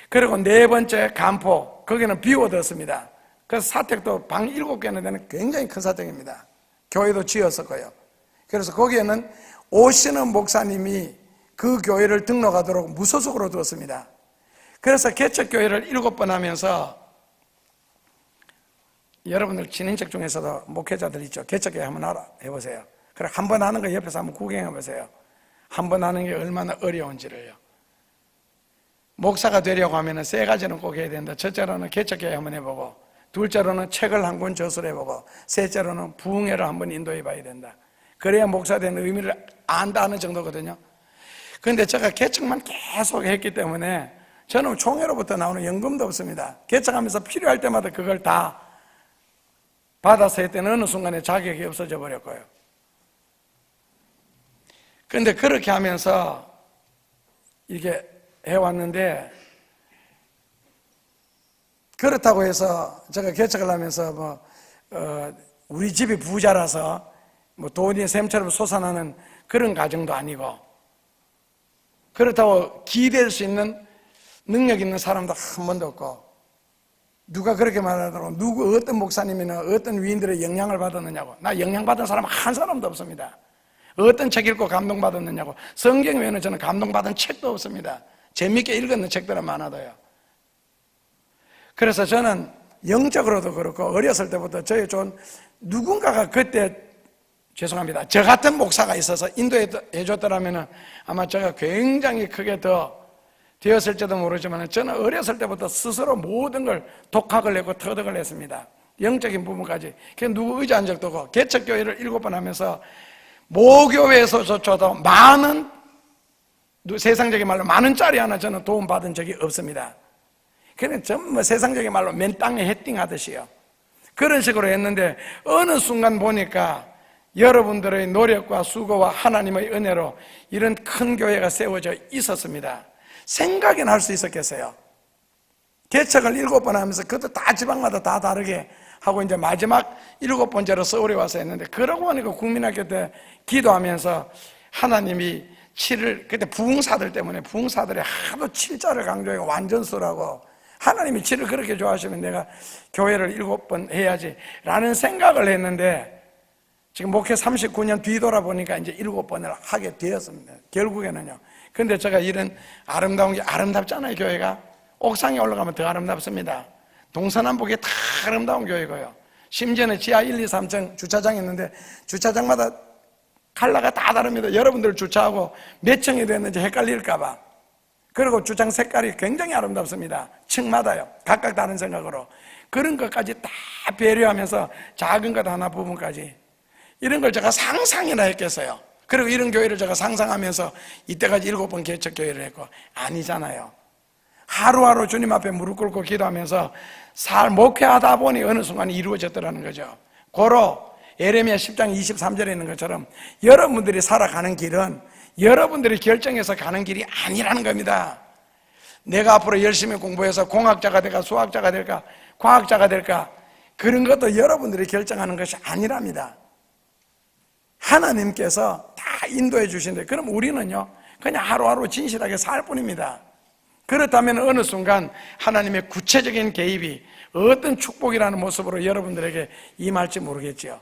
그리고 네 번째 간포, 거기는 비워뒀습니다. 그래서 사택도 방 7개나 되는 굉장히 큰 사택입니다. 교회도 지었었고요. 그래서 거기에는 오시는 목사님이 그 교회를 등록하도록 무소속으로 두었습니다. 그래서 개척교회를 7번 하면서, 여러분들 친인척 중에서도 목회자들 있죠. 개척교회 한번 해보세요. 그래, 한 번 하는 거 옆에서 한번 구경해보세요. 한 번 하는 게 얼마나 어려운지를요. 목사가 되려고 하면 세 가지는 꼭 해야 된다. 첫째로는 개척교회 한번 해보고, 둘째로는 책을 한 권 저술해보고, 셋째로는 부흥회를 한번 인도해봐야 된다. 그래야 목사 되는 의미를 안다는 정도거든요. 그런데 제가 개척만 계속 했기 때문에 저는 총회로부터 나오는 연금도 없습니다. 개척하면서 필요할 때마다 그걸 다 받아서 했더니 어느 순간에 자격이 없어져 버렸고요. 그런데 그렇게 하면서 이게 해왔는데, 그렇다고 해서 제가 개척을 하면서 우리 집이 부자라서 돈이 샘처럼 솟아나는 그런 가정도 아니고, 그렇다고 기댈 수 있는 능력 있는 사람도 한 번도 없고, 누가 그렇게 말하더라고, 어떤 목사님이나 어떤 위인들의 영향을 받았느냐고. 나 영향받은 사람 한 사람도 없습니다. 어떤 책 읽고 감동받았느냐고. 성경 외에는 저는 감동받은 책도 없습니다. 재밌게 읽었는 책들은 많아도요. 그래서 저는 영적으로도 그렇고, 어렸을 때부터 저희 누군가가 그때, 죄송합니다, 저 같은 목사가 있어서 인도해 줬더라면 아마 제가 굉장히 크게 더 되었을지도 모르지만, 저는 어렸을 때부터 스스로 모든 걸 독학을 내고 터득을 했습니다. 영적인 부분까지. 그래서 누구 의지한 적도 없고, 개척교회를 7번 하면서 모교회에서조차도 많은, 세상적인 말로 많은 짜리 하나 저는 도움받은 적이 없습니다. 그냥 전부 세상적인 말로 맨 땅에 헤딩하듯이요. 그런 식으로 했는데, 어느 순간 보니까 여러분들의 노력과 수고와 하나님의 은혜로 이런 큰 교회가 세워져 있었습니다. 생각이나 할 수 있었겠어요? 개척을 7번 하면서 그것도 다 지방마다 다 다르게 하고, 이제 마지막 7번째로 서울에 와서 했는데, 그러고 보니까 국민학교 때 기도하면서 하나님이 그때 부흥사들 때문에, 부흥사들이 하도 7자를 강조하고 완전수라고, 하나님이 7을 그렇게 좋아하시면 내가 교회를 7번 해야지 라는 생각을 했는데, 지금 목회 39년 뒤돌아보니까 이제 7번을 하게 되었습니다. 결국에는요. 근데 제가 이런 아름다운 게, 아름답잖아요, 교회가. 옥상에 올라가면 더 아름답습니다. 동서남북이 다 아름다운 교회고요. 심지어는 지하 1, 2, 3층 주차장이 있는데, 주차장마다 컬러가 다 다릅니다. 여러분들 주차하고 몇 층이 됐는지 헷갈릴까봐. 그리고 주차장 색깔이 굉장히 아름답습니다. 층마다요. 각각 다른 생각으로. 그런 것까지 다 배려하면서 작은 것 하나 부분까지. 이런 걸 제가 상상이나 했겠어요. 그리고 이런 교회를 제가 상상하면서 이때까지 7번 개척교회를 했고, 아니잖아요. 하루하루 주님 앞에 무릎 꿇고 기도하면서 목회하다 보니 어느 순간 이루어졌더라는 거죠. 고로 에레미야 10장 23절에 있는 것처럼 여러분들이 살아가는 길은 여러분들이 결정해서 가는 길이 아니라는 겁니다. 내가 앞으로 열심히 공부해서 공학자가 될까, 수학자가 될까, 과학자가 될까, 그런 것도 여러분들이 결정하는 것이 아니랍니다. 하나님께서 다 인도해 주신데, 그럼 우리는요 그냥 하루하루 진실하게 살 뿐입니다. 그렇다면 어느 순간 하나님의 구체적인 개입이 어떤 축복이라는 모습으로 여러분들에게 임할지 모르겠지요.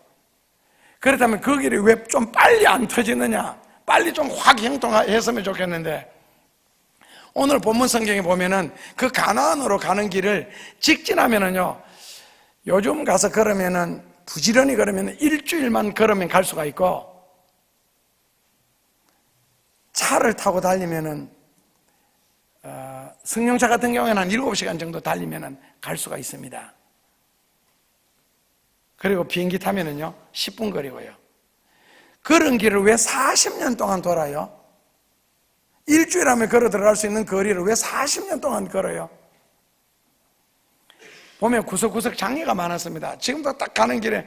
그렇다면 그 길이 왜 좀 빨리 안 터지느냐, 빨리 좀 확 형통했으면 좋겠는데, 오늘 본문 성경에 보면은 그 가나안으로 가는 길을 직진하면은요, 요즘 가서 걸으면은, 부지런히 걸으면 일주일만 걸으면 갈 수가 있고, 차를 타고 달리면은 승용차 같은 경우에는 한 7시간 정도 달리면 갈 수가 있습니다. 그리고 비행기 타면은요 10분 거리고요. 그런 길을 왜 40년 동안 돌아요? 일주일 하면 걸어 들어갈 수 있는 거리를 왜 40년 동안 걸어요? 보면 구석구석 장애가 많았습니다. 지금도 딱 가는 길에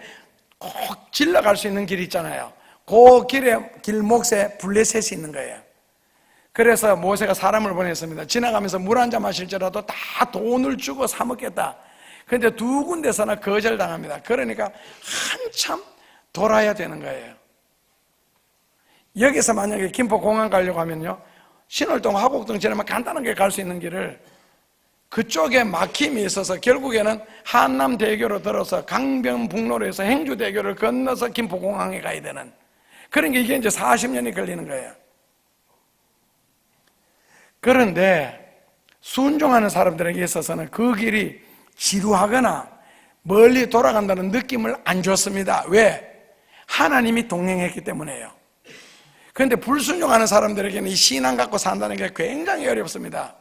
꼭 질러갈 수 있는 길이 있잖아요. 그 길에 길목에 블레셋이 있는 거예요. 그래서 모세가 사람을 보냈습니다. 지나가면서 물 한 잔 마실지라도 다 돈을 주고 사 먹겠다. 그런데 두 군데서나 거절당합니다. 그러니까 한참 돌아야 되는 거예요. 여기서 만약에 김포공항 가려고 하면요 신월동 화곡동 지나면 간단하게 갈 수 있는 길을 그쪽에 막힘이 있어서 결국에는 한남대교로 들어서 강변북로로 해서 행주대교를 건너서 김포공항에 가야 되는 그런 게 이게 이제 40년이 걸리는 거예요. 그런데 순종하는 사람들에게 있어서는 그 길이 지루하거나 멀리 돌아간다는 느낌을 안 줬습니다. 왜? 하나님이 동행했기 때문에요. 그런데 불순종하는 사람들에게는 이 신앙 갖고 산다는 게 굉장히 어렵습니다.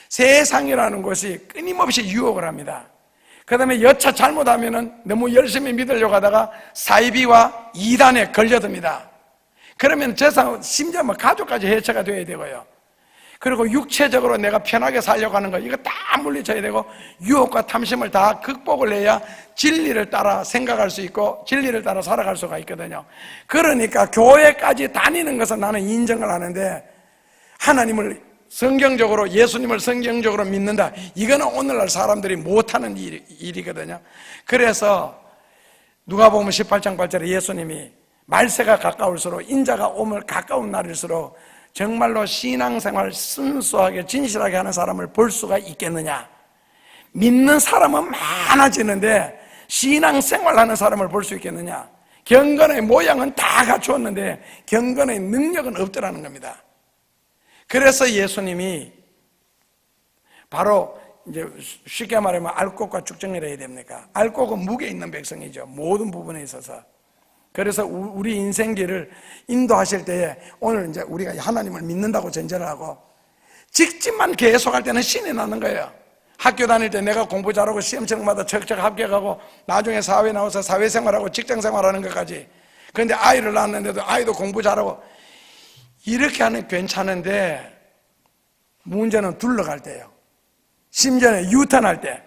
세상이라는 것이 끊임없이 유혹을 합니다. 그 다음에 여차 잘못하면 너무 열심히 믿으려고 하다가 사이비와 이단에 걸려듭니다. 그러면 심지어 가족까지 해체가 되어야 되고요. 그리고 육체적으로 내가 편하게 살려고 하는 거 이거 다 물리쳐야 되고 유혹과 탐심을 다 극복을 해야 진리를 따라 생각할 수 있고 진리를 따라 살아갈 수가 있거든요. 그러니까 교회까지 다니는 것은 나는 인정을 하는데 하나님을 성경적으로 예수님을 성경적으로 믿는다 이거는 오늘날 사람들이 못하는 일이거든요. 그래서 누가복음 18장 8절에 예수님이 말세가 가까울수록 인자가 오면 가까운 날일수록 정말로 신앙생활 순수하게 진실하게 하는 사람을 볼 수가 있겠느냐. 믿는 사람은 많아지는데 신앙생활하는 사람을 볼 수 있겠느냐. 경건의 모양은 다 갖추었는데 경건의 능력은 없더라는 겁니다. 그래서 예수님이 바로 이제 쉽게 말하면 알곡과 죽정이라 해야 됩니까? 알곡은 무게 있는 백성이죠. 모든 부분에 있어서. 그래서 우리 인생길을 인도하실 때에 오늘 이제 우리가 하나님을 믿는다고 전제를 하고 직진만 계속할 때는 신이 나는 거예요. 학교 다닐 때 내가 공부 잘하고 시험 치는마다 척척 합격하고 나중에 사회 나와서 사회생활하고 직장생활하는 것까지. 그런데 아이를 낳았는데도 아이도 공부 잘하고 이렇게 하면 괜찮은데 문제는 둘러갈 때예요. 심지어는 유턴할 때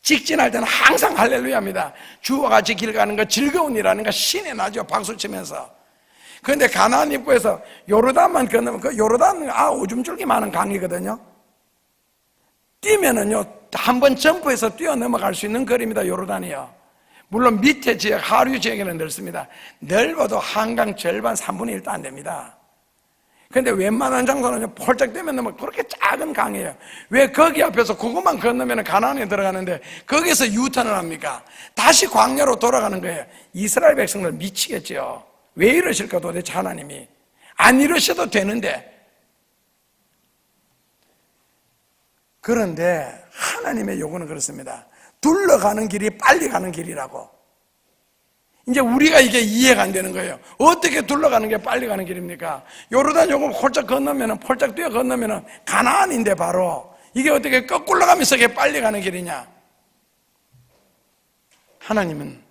직진할 때는 항상 할렐루야입니다. 주와 같이 길 가는 거 즐거운 일하는 거 신이 나죠. 박수 치면서. 그런데 가나안 입구에서 요르단만 건너면 그 요르단 오줌 줄기 많은 강이거든요. 뛰면은요 한번 점프해서 뛰어 넘어갈 수 있는 거리입니다. 요르단이요. 물론 밑에 지역 하류 지역에는 넓습니다. 넓어도 한강 절반 3분의 1도 안 됩니다. 근데 웬만한 장소는 폴짝 되면 너무 그렇게 작은 강이에요. 왜 거기 앞에서 그것만 건너면 가나안에 들어가는데 거기서 유턴을 합니까? 다시 광야로 돌아가는 거예요. 이스라엘 백성들 미치겠죠. 왜 이러실까 도대체 하나님이. 안 이러셔도 되는데. 그런데 하나님의 요구는 그렇습니다. 둘러가는 길이 빨리 가는 길이라고. 이제 우리가 이게 이해가 안 되는 거예요. 어떻게 둘러가는 게 빨리 가는 길입니까? 요르단 요금 폴짝 건너면은, 폴짝 뛰어 건너면은 가나안인데 바로 이게 어떻게 거꾸로 가면서 이게 빨리 가는 길이냐? 하나님은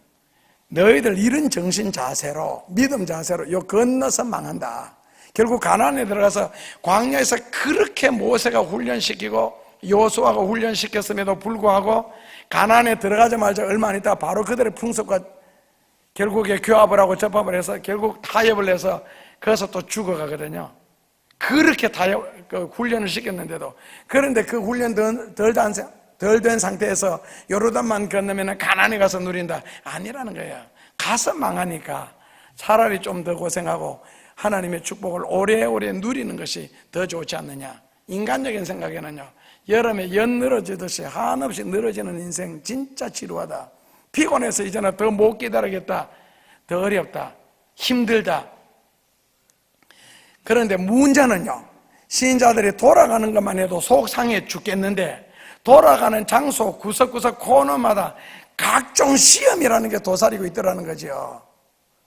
너희들 이런 정신 자세로, 믿음 자세로 요 건너서 망한다. 결국 가나안에 들어가서 광야에서 그렇게 모세가 훈련시키고 여호수아가 훈련시켰음에도 불구하고 가나안에 들어가자마자 얼마 안 있다가 바로 그들의 풍습과 결국에 교합을 하고 접합을 해서 결국 타협을 해서 거기서 또 죽어가거든요. 그렇게 훈련을 시켰는데도. 그런데 그 훈련 덜 된 상태에서 요르단만 건너면 가나안에 가서 누린다. 아니라는 거예요. 가서 망하니까 차라리 좀 더 고생하고 하나님의 축복을 오래오래 누리는 것이 더 좋지 않느냐. 인간적인 생각에는요, 여름에 연 늘어지듯이 한없이 늘어지는 인생 진짜 지루하다. 피곤해서 이제는 더 못 기다리겠다. 더 어렵다. 힘들다. 그런데 문제는요, 신자들이 돌아가는 것만 해도 속 상해 죽겠는데 돌아가는 장소 구석구석 코너마다 각종 시험이라는 게 도사리고 있더라는 거죠.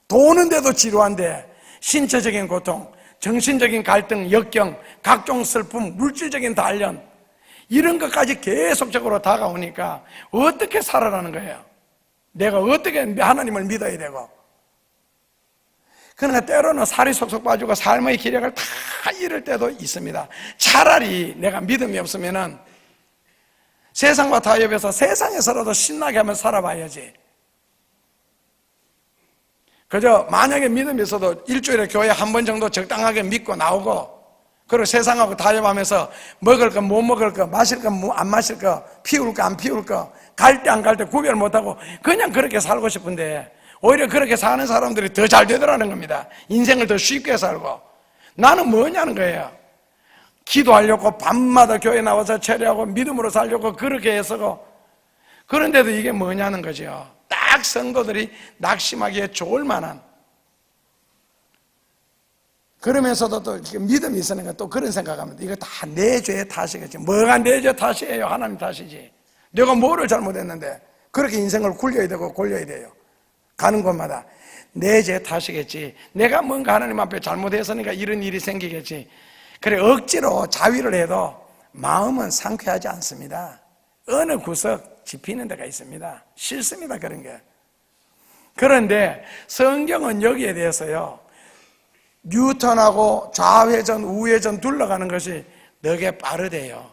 도는데도 지루한데 신체적인 고통, 정신적인 갈등, 역경, 각종 슬픔, 물질적인 단련, 이런 것까지 계속적으로 다가오니까 어떻게 살아라는 거예요? 내가 어떻게 하나님을 믿어야 되고. 그러나 때로는 살이 속속 빠지고 삶의 기력을 다 잃을 때도 있습니다. 차라리 내가 믿음이 없으면은 세상과 타협해서 세상에서라도 신나게 하면 살아봐야지. 그저 만약에 믿음이 있어도 일주일에 교회 한 번 정도 적당하게 믿고 나오고, 그리고 세상하고 타협하면서 먹을 거 못 먹을 거, 마실 거 안 마실 거, 피울 거 안 피울 거, 갈 때 안 갈 때 구별 못하고 그냥 그렇게 살고 싶은데, 오히려 그렇게 사는 사람들이 더 잘 되더라는 겁니다. 인생을 더 쉽게 살고. 나는 뭐냐는 거예요. 기도하려고 밤마다 교회 나와서 철회하고 믿음으로 살려고 그렇게 애쓰고, 그런데도 이게 뭐냐는 거죠. 딱 성도들이 낙심하기에 좋을 만한, 그러면서도 또 믿음이 있으니까 또 그런 생각합니다. 이거 다 내 죄의 탓이겠지. 뭐가 내 죄 탓이에요? 하나님 탓이지. 내가 뭐를 잘못했는데 그렇게 인생을 굴려야 되고 골려야 돼요. 가는 곳마다 내 죄 탓이겠지. 내가 뭔가 하나님 앞에 잘못했으니까 이런 일이 생기겠지. 그래, 억지로 자위를 해도 마음은 상쾌하지 않습니다. 어느 구석 짚히는 데가 있습니다. 싫습니다, 그런 게. 그런데 성경은 여기에 대해서요, 뉴턴하고 좌회전 우회전 둘러가는 것이 되게 빠르대요.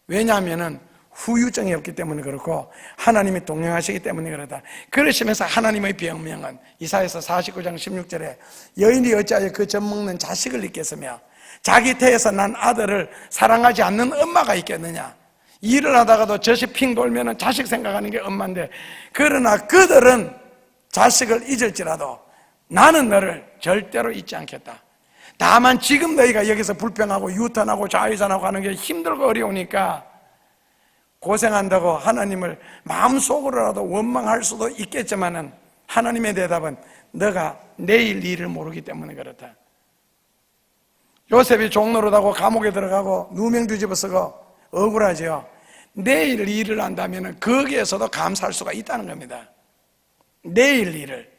왜냐하면 후유증이 없기 때문에 그렇고 하나님이 동행하시기 때문에 그렇다. 그러시면서 하나님의 병명은 이사야서 49장 16절에 여인이 어찌하여 그 젖먹는 자식을 잊겠으며 자기 태에서 난 아들을 사랑하지 않는 엄마가 있겠느냐. 일을 하다가도 젖이 핑 돌면 자식 생각하는 게 엄마인데, 그러나 그들은 자식을 잊을지라도 나는 너를 절대로 잊지 않겠다. 다만 지금 너희가 여기서 불평하고 유턴하고 좌회전하고 하는 게 힘들고 어려우니까 고생한다고 하나님을 마음속으로라도 원망할 수도 있겠지만은, 하나님의 대답은 너가 내일 일을 모르기 때문에 그렇다. 요셉이 종노릇하고 감옥에 들어가고 누명 뒤집어 쓰고 억울하죠. 내일 일을 한다면 거기에서도 감사할 수가 있다는 겁니다. 내일 일을.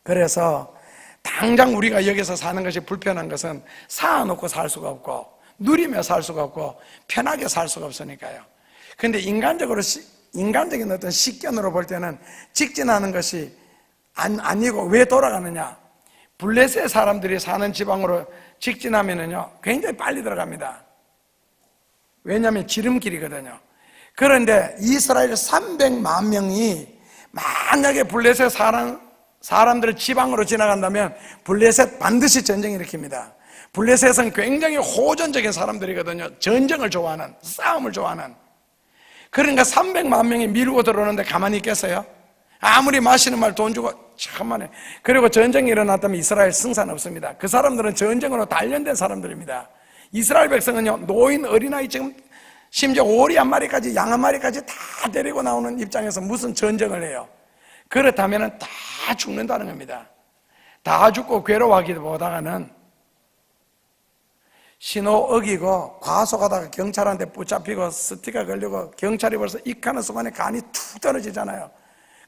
그래서 당장 우리가 여기서 사는 것이 불편한 것은 쌓아놓고 살 수가 없고 누리며 살 수가 없고 편하게 살 수가 없으니까요. 그런데 인간적인 어떤 식견으로 볼 때는 직진하는 것이 아니고, 왜 돌아가느냐? 블레셋 사람들이 사는 지방으로 직진하면은요 굉장히 빨리 들어갑니다. 왜냐하면 지름길이거든요. 그런데 이스라엘 300만 명이 만약에 블레셋 사람들을 지방으로 지나간다면 블레셋 반드시 전쟁 일으킵니다. 블레셋은 굉장히 호전적인 사람들이거든요. 전쟁을 좋아하는, 싸움을 좋아하는. 그러니까 300만 명이 밀고 들어오는데 가만히 있겠어요? 아무리 마시는 말 돈 주고, 참만해. 그리고 전쟁이 일어났다면 이스라엘 승산 없습니다. 그 사람들은 전쟁으로 단련된 사람들입니다. 이스라엘 백성은요, 노인, 어린아이, 지금 심지어 오리 한 마리까지, 양 한 마리까지 다 데리고 나오는 입장에서 무슨 전쟁을 해요? 그렇다면 다 죽는다는 겁니다. 다 죽고 괴로워하기보다는 신호 어기고 과속하다가 경찰한테 붙잡히고 스티커 걸리고 경찰이 벌써 익하는 순간에 간이 툭 떨어지잖아요.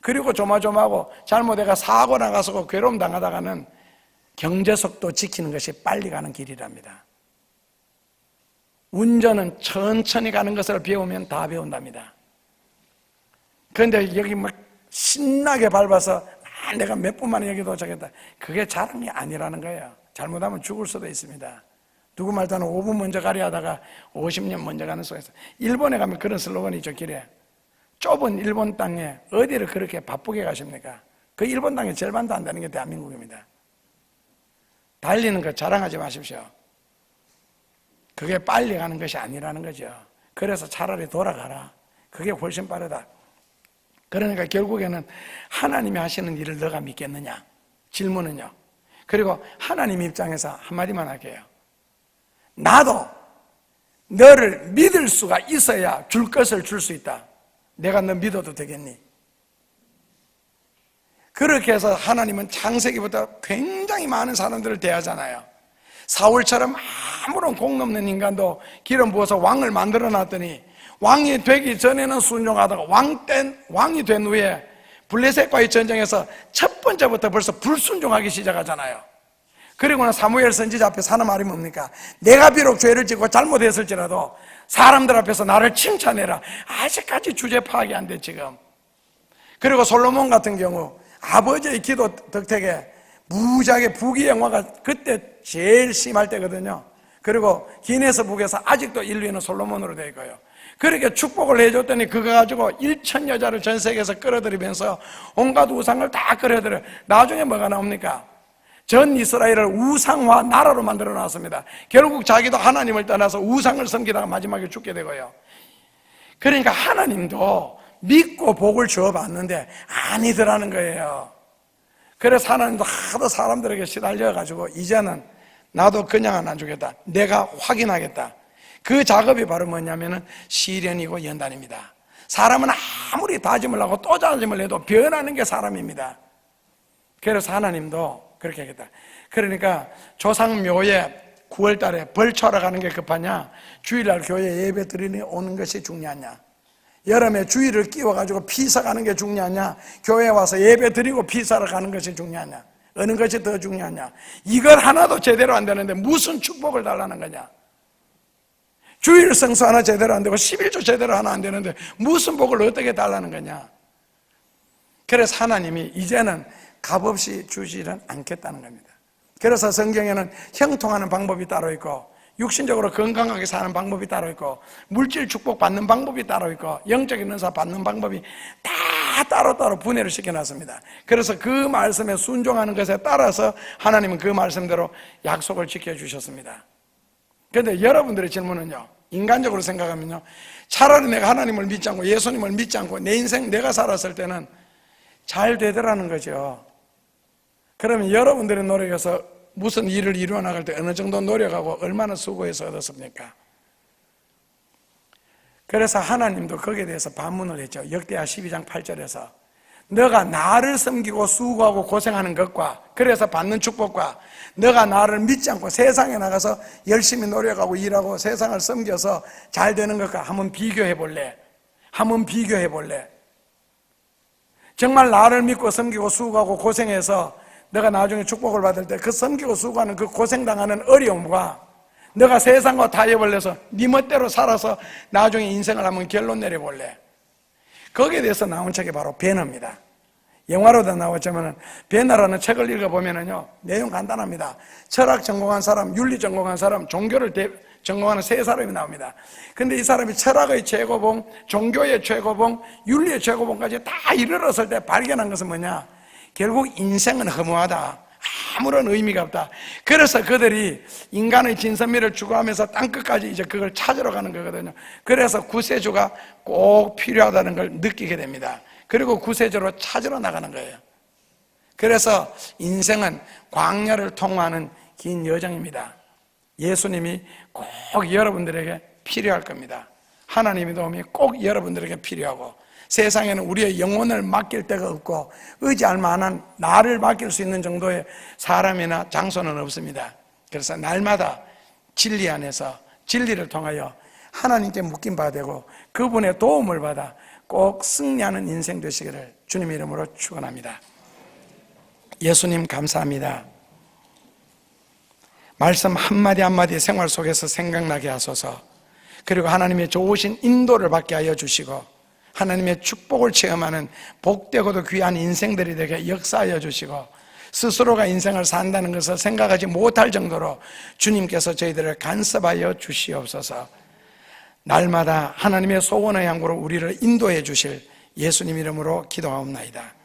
그리고 조마조마하고 잘못해가 사고 나가서 괴로움 당하다가는 경제속도 지키는 것이 빨리 가는 길이랍니다. 운전은 천천히 가는 것을 배우면 다 배운답니다. 그런데 여기 막 신나게 밟아서 내가 몇 분 만에 여기 도착했다, 그게 자랑이 아니라는 거예요. 잘못하면 죽을 수도 있습니다. 누구 말따는 5분 먼저 가려 하다가 50년 먼저 가는 수가 있어요. 일본에 가면 그런 슬로건이 있죠. 길에 좁은 일본 땅에 어디를 그렇게 바쁘게 가십니까? 그 일본 땅에 절반도 안 되는 게 대한민국입니다. 달리는 거 자랑하지 마십시오. 그게 빨리 가는 것이 아니라는 거죠. 그래서 차라리 돌아가라. 그게 훨씬 빠르다. 그러니까 결국에는 하나님이 하시는 일을 너가 믿겠느냐? 질문은요. 그리고 하나님 입장에서 한마디만 할게요. 나도 너를 믿을 수가 있어야 줄 것을 줄 수 있다. 내가 너 믿어도 되겠니? 그렇게 해서 하나님은 창세기부터 굉장히 많은 사람들을 대하잖아요. 사울처럼 아무런 공 없는 인간도 기름 부어서 왕을 만들어 놨더니 왕이 되기 전에는 순종하다가 왕이 된 후에 블레셋과의 전쟁에서 첫 번째부터 벌써 불순종하기 시작하잖아요. 그리고는 사무엘 선지자 앞에서 하는 말이 뭡니까? 내가 비록 죄를 짓고 잘못했을지라도 사람들 앞에서 나를 칭찬해라. 아직까지 주제 파악이 안 돼 지금. 그리고 솔로몬 같은 경우 아버지의 기도 덕택에 무지하게 부귀영화가 그때 제일 심할 때거든요. 그리고 기네스북에서 아직도 인류는 솔로몬으로 되어 있고요. 그렇게 축복을 해줬더니 그거 가지고 1천 여자를 전 세계에서 끌어들이면서 온갖 우상을 다 끌어들여. 나중에 뭐가 나옵니까? 전 이스라엘을 우상화 나라로 만들어 놨습니다. 결국 자기도 하나님을 떠나서 우상을 섬기다가 마지막에 죽게 되고요. 그러니까 하나님도 믿고 복을 주어봤는데 아니더라는 거예요. 그래서 하나님도 하도 사람들에게 시달려가지고 이제는 나도 그냥 안 주겠다. 내가 확인하겠다. 그 작업이 바로 뭐냐면은 시련이고 연단입니다. 사람은 아무리 다짐을 하고 또 다짐을 해도 변하는 게 사람입니다. 그래서 하나님도 그렇게 하겠다. 그러니까 조상묘에 9월 달에 벌초하러 가는 게 급하냐? 주일날 교회 예배 드리니 오는 것이 중요하냐? 여름에 주일을 끼워가지고 피사 가는 게 중요하냐? 교회에 와서 예배 드리고 피사러 가는 것이 중요하냐? 어느 것이 더 중요하냐? 이걸 하나도 제대로 안 되는데 무슨 축복을 달라는 거냐? 주일 성수 하나 제대로 안 되고 11조 제대로 하나 안 되는데 무슨 복을 어떻게 달라는 거냐? 그래서 하나님이 이제는 값없이 주지는 않겠다는 겁니다. 그래서 성경에는 형통하는 방법이 따로 있고 육신적으로 건강하게 사는 방법이 따로 있고 물질 축복 받는 방법이 따로 있고 영적인 은사 받는 방법이 다 따로따로 분해를 시켜놨습니다. 그래서 그 말씀에 순종하는 것에 따라서 하나님은 그 말씀대로 약속을 지켜주셨습니다. 그런데 여러분들의 질문은요, 인간적으로 생각하면요, 차라리 내가 하나님을 믿지 않고 예수님을 믿지 않고 내 인생 내가 살았을 때는 잘 되더라는 거죠. 그러면 여러분들의 노력에서 무슨 일을 이루어 나갈 때 어느 정도 노력하고 얼마나 수고해서 얻었습니까? 그래서 하나님도 거기에 대해서 반문을 했죠. 역대하 12장 8절에서 너가 나를 섬기고 수고하고 고생하는 것과 그래서 받는 축복과 너가 나를 믿지 않고 세상에 나가서 열심히 노력하고 일하고 세상을 섬겨서 잘 되는 것과 한번 비교해 볼래? 한번 비교해 볼래? 정말 나를 믿고 섬기고 수고하고 고생해서 너가 나중에 축복을 받을 때 그 섬기고 수고하는 그 고생당하는 어려움과 너가 세상과 타협을 해서 네 멋대로 살아서 나중에 인생을 한번 결론 내려볼래? 거기에 대해서 나온 책이 바로 배너입니다. 영화로도 나왔지만 배너라는 책을 읽어보면요 내용 간단합니다. 철학 전공한 사람, 윤리 전공한 사람, 종교를 전공하는 세 사람이 나옵니다. 근데 이 사람이 철학의 최고봉, 종교의 최고봉, 윤리의 최고봉까지 다 이르렀을 때 발견한 것은 뭐냐? 결국 인생은 허무하다. 아무런 의미가 없다. 그래서 그들이 인간의 진선미를 추구하면서 땅끝까지 이제 그걸 찾으러 가는 거거든요. 그래서 구세주가 꼭 필요하다는 걸 느끼게 됩니다. 그리고 구세주로 찾으러 나가는 거예요. 그래서 인생은 광야를 통과하는 긴 여정입니다. 예수님이 꼭 여러분들에게 필요할 겁니다. 하나님의 도움이 꼭 여러분들에게 필요하고 세상에는 우리의 영혼을 맡길 데가 없고 의지할 만한 나를 맡길 수 있는 정도의 사람이나 장소는 없습니다. 그래서 날마다 진리 안에서 진리를 통하여 하나님께 묶임 받고 그분의 도움을 받아 꼭 승리하는 인생 되시기를 주님 이름으로 축원합니다. 예수님 감사합니다. 말씀 한마디 한마디 생활 속에서 생각나게 하소서. 그리고 하나님의 좋으신 인도를 받게 하여 주시고 하나님의 축복을 체험하는 복되고도 귀한 인생들이 되게 역사하여 주시고 스스로가 인생을 산다는 것을 생각하지 못할 정도로 주님께서 저희들을 간섭하여 주시옵소서. 날마다 하나님의 소원의 향구로 우리를 인도해 주실 예수님 이름으로 기도하옵나이다.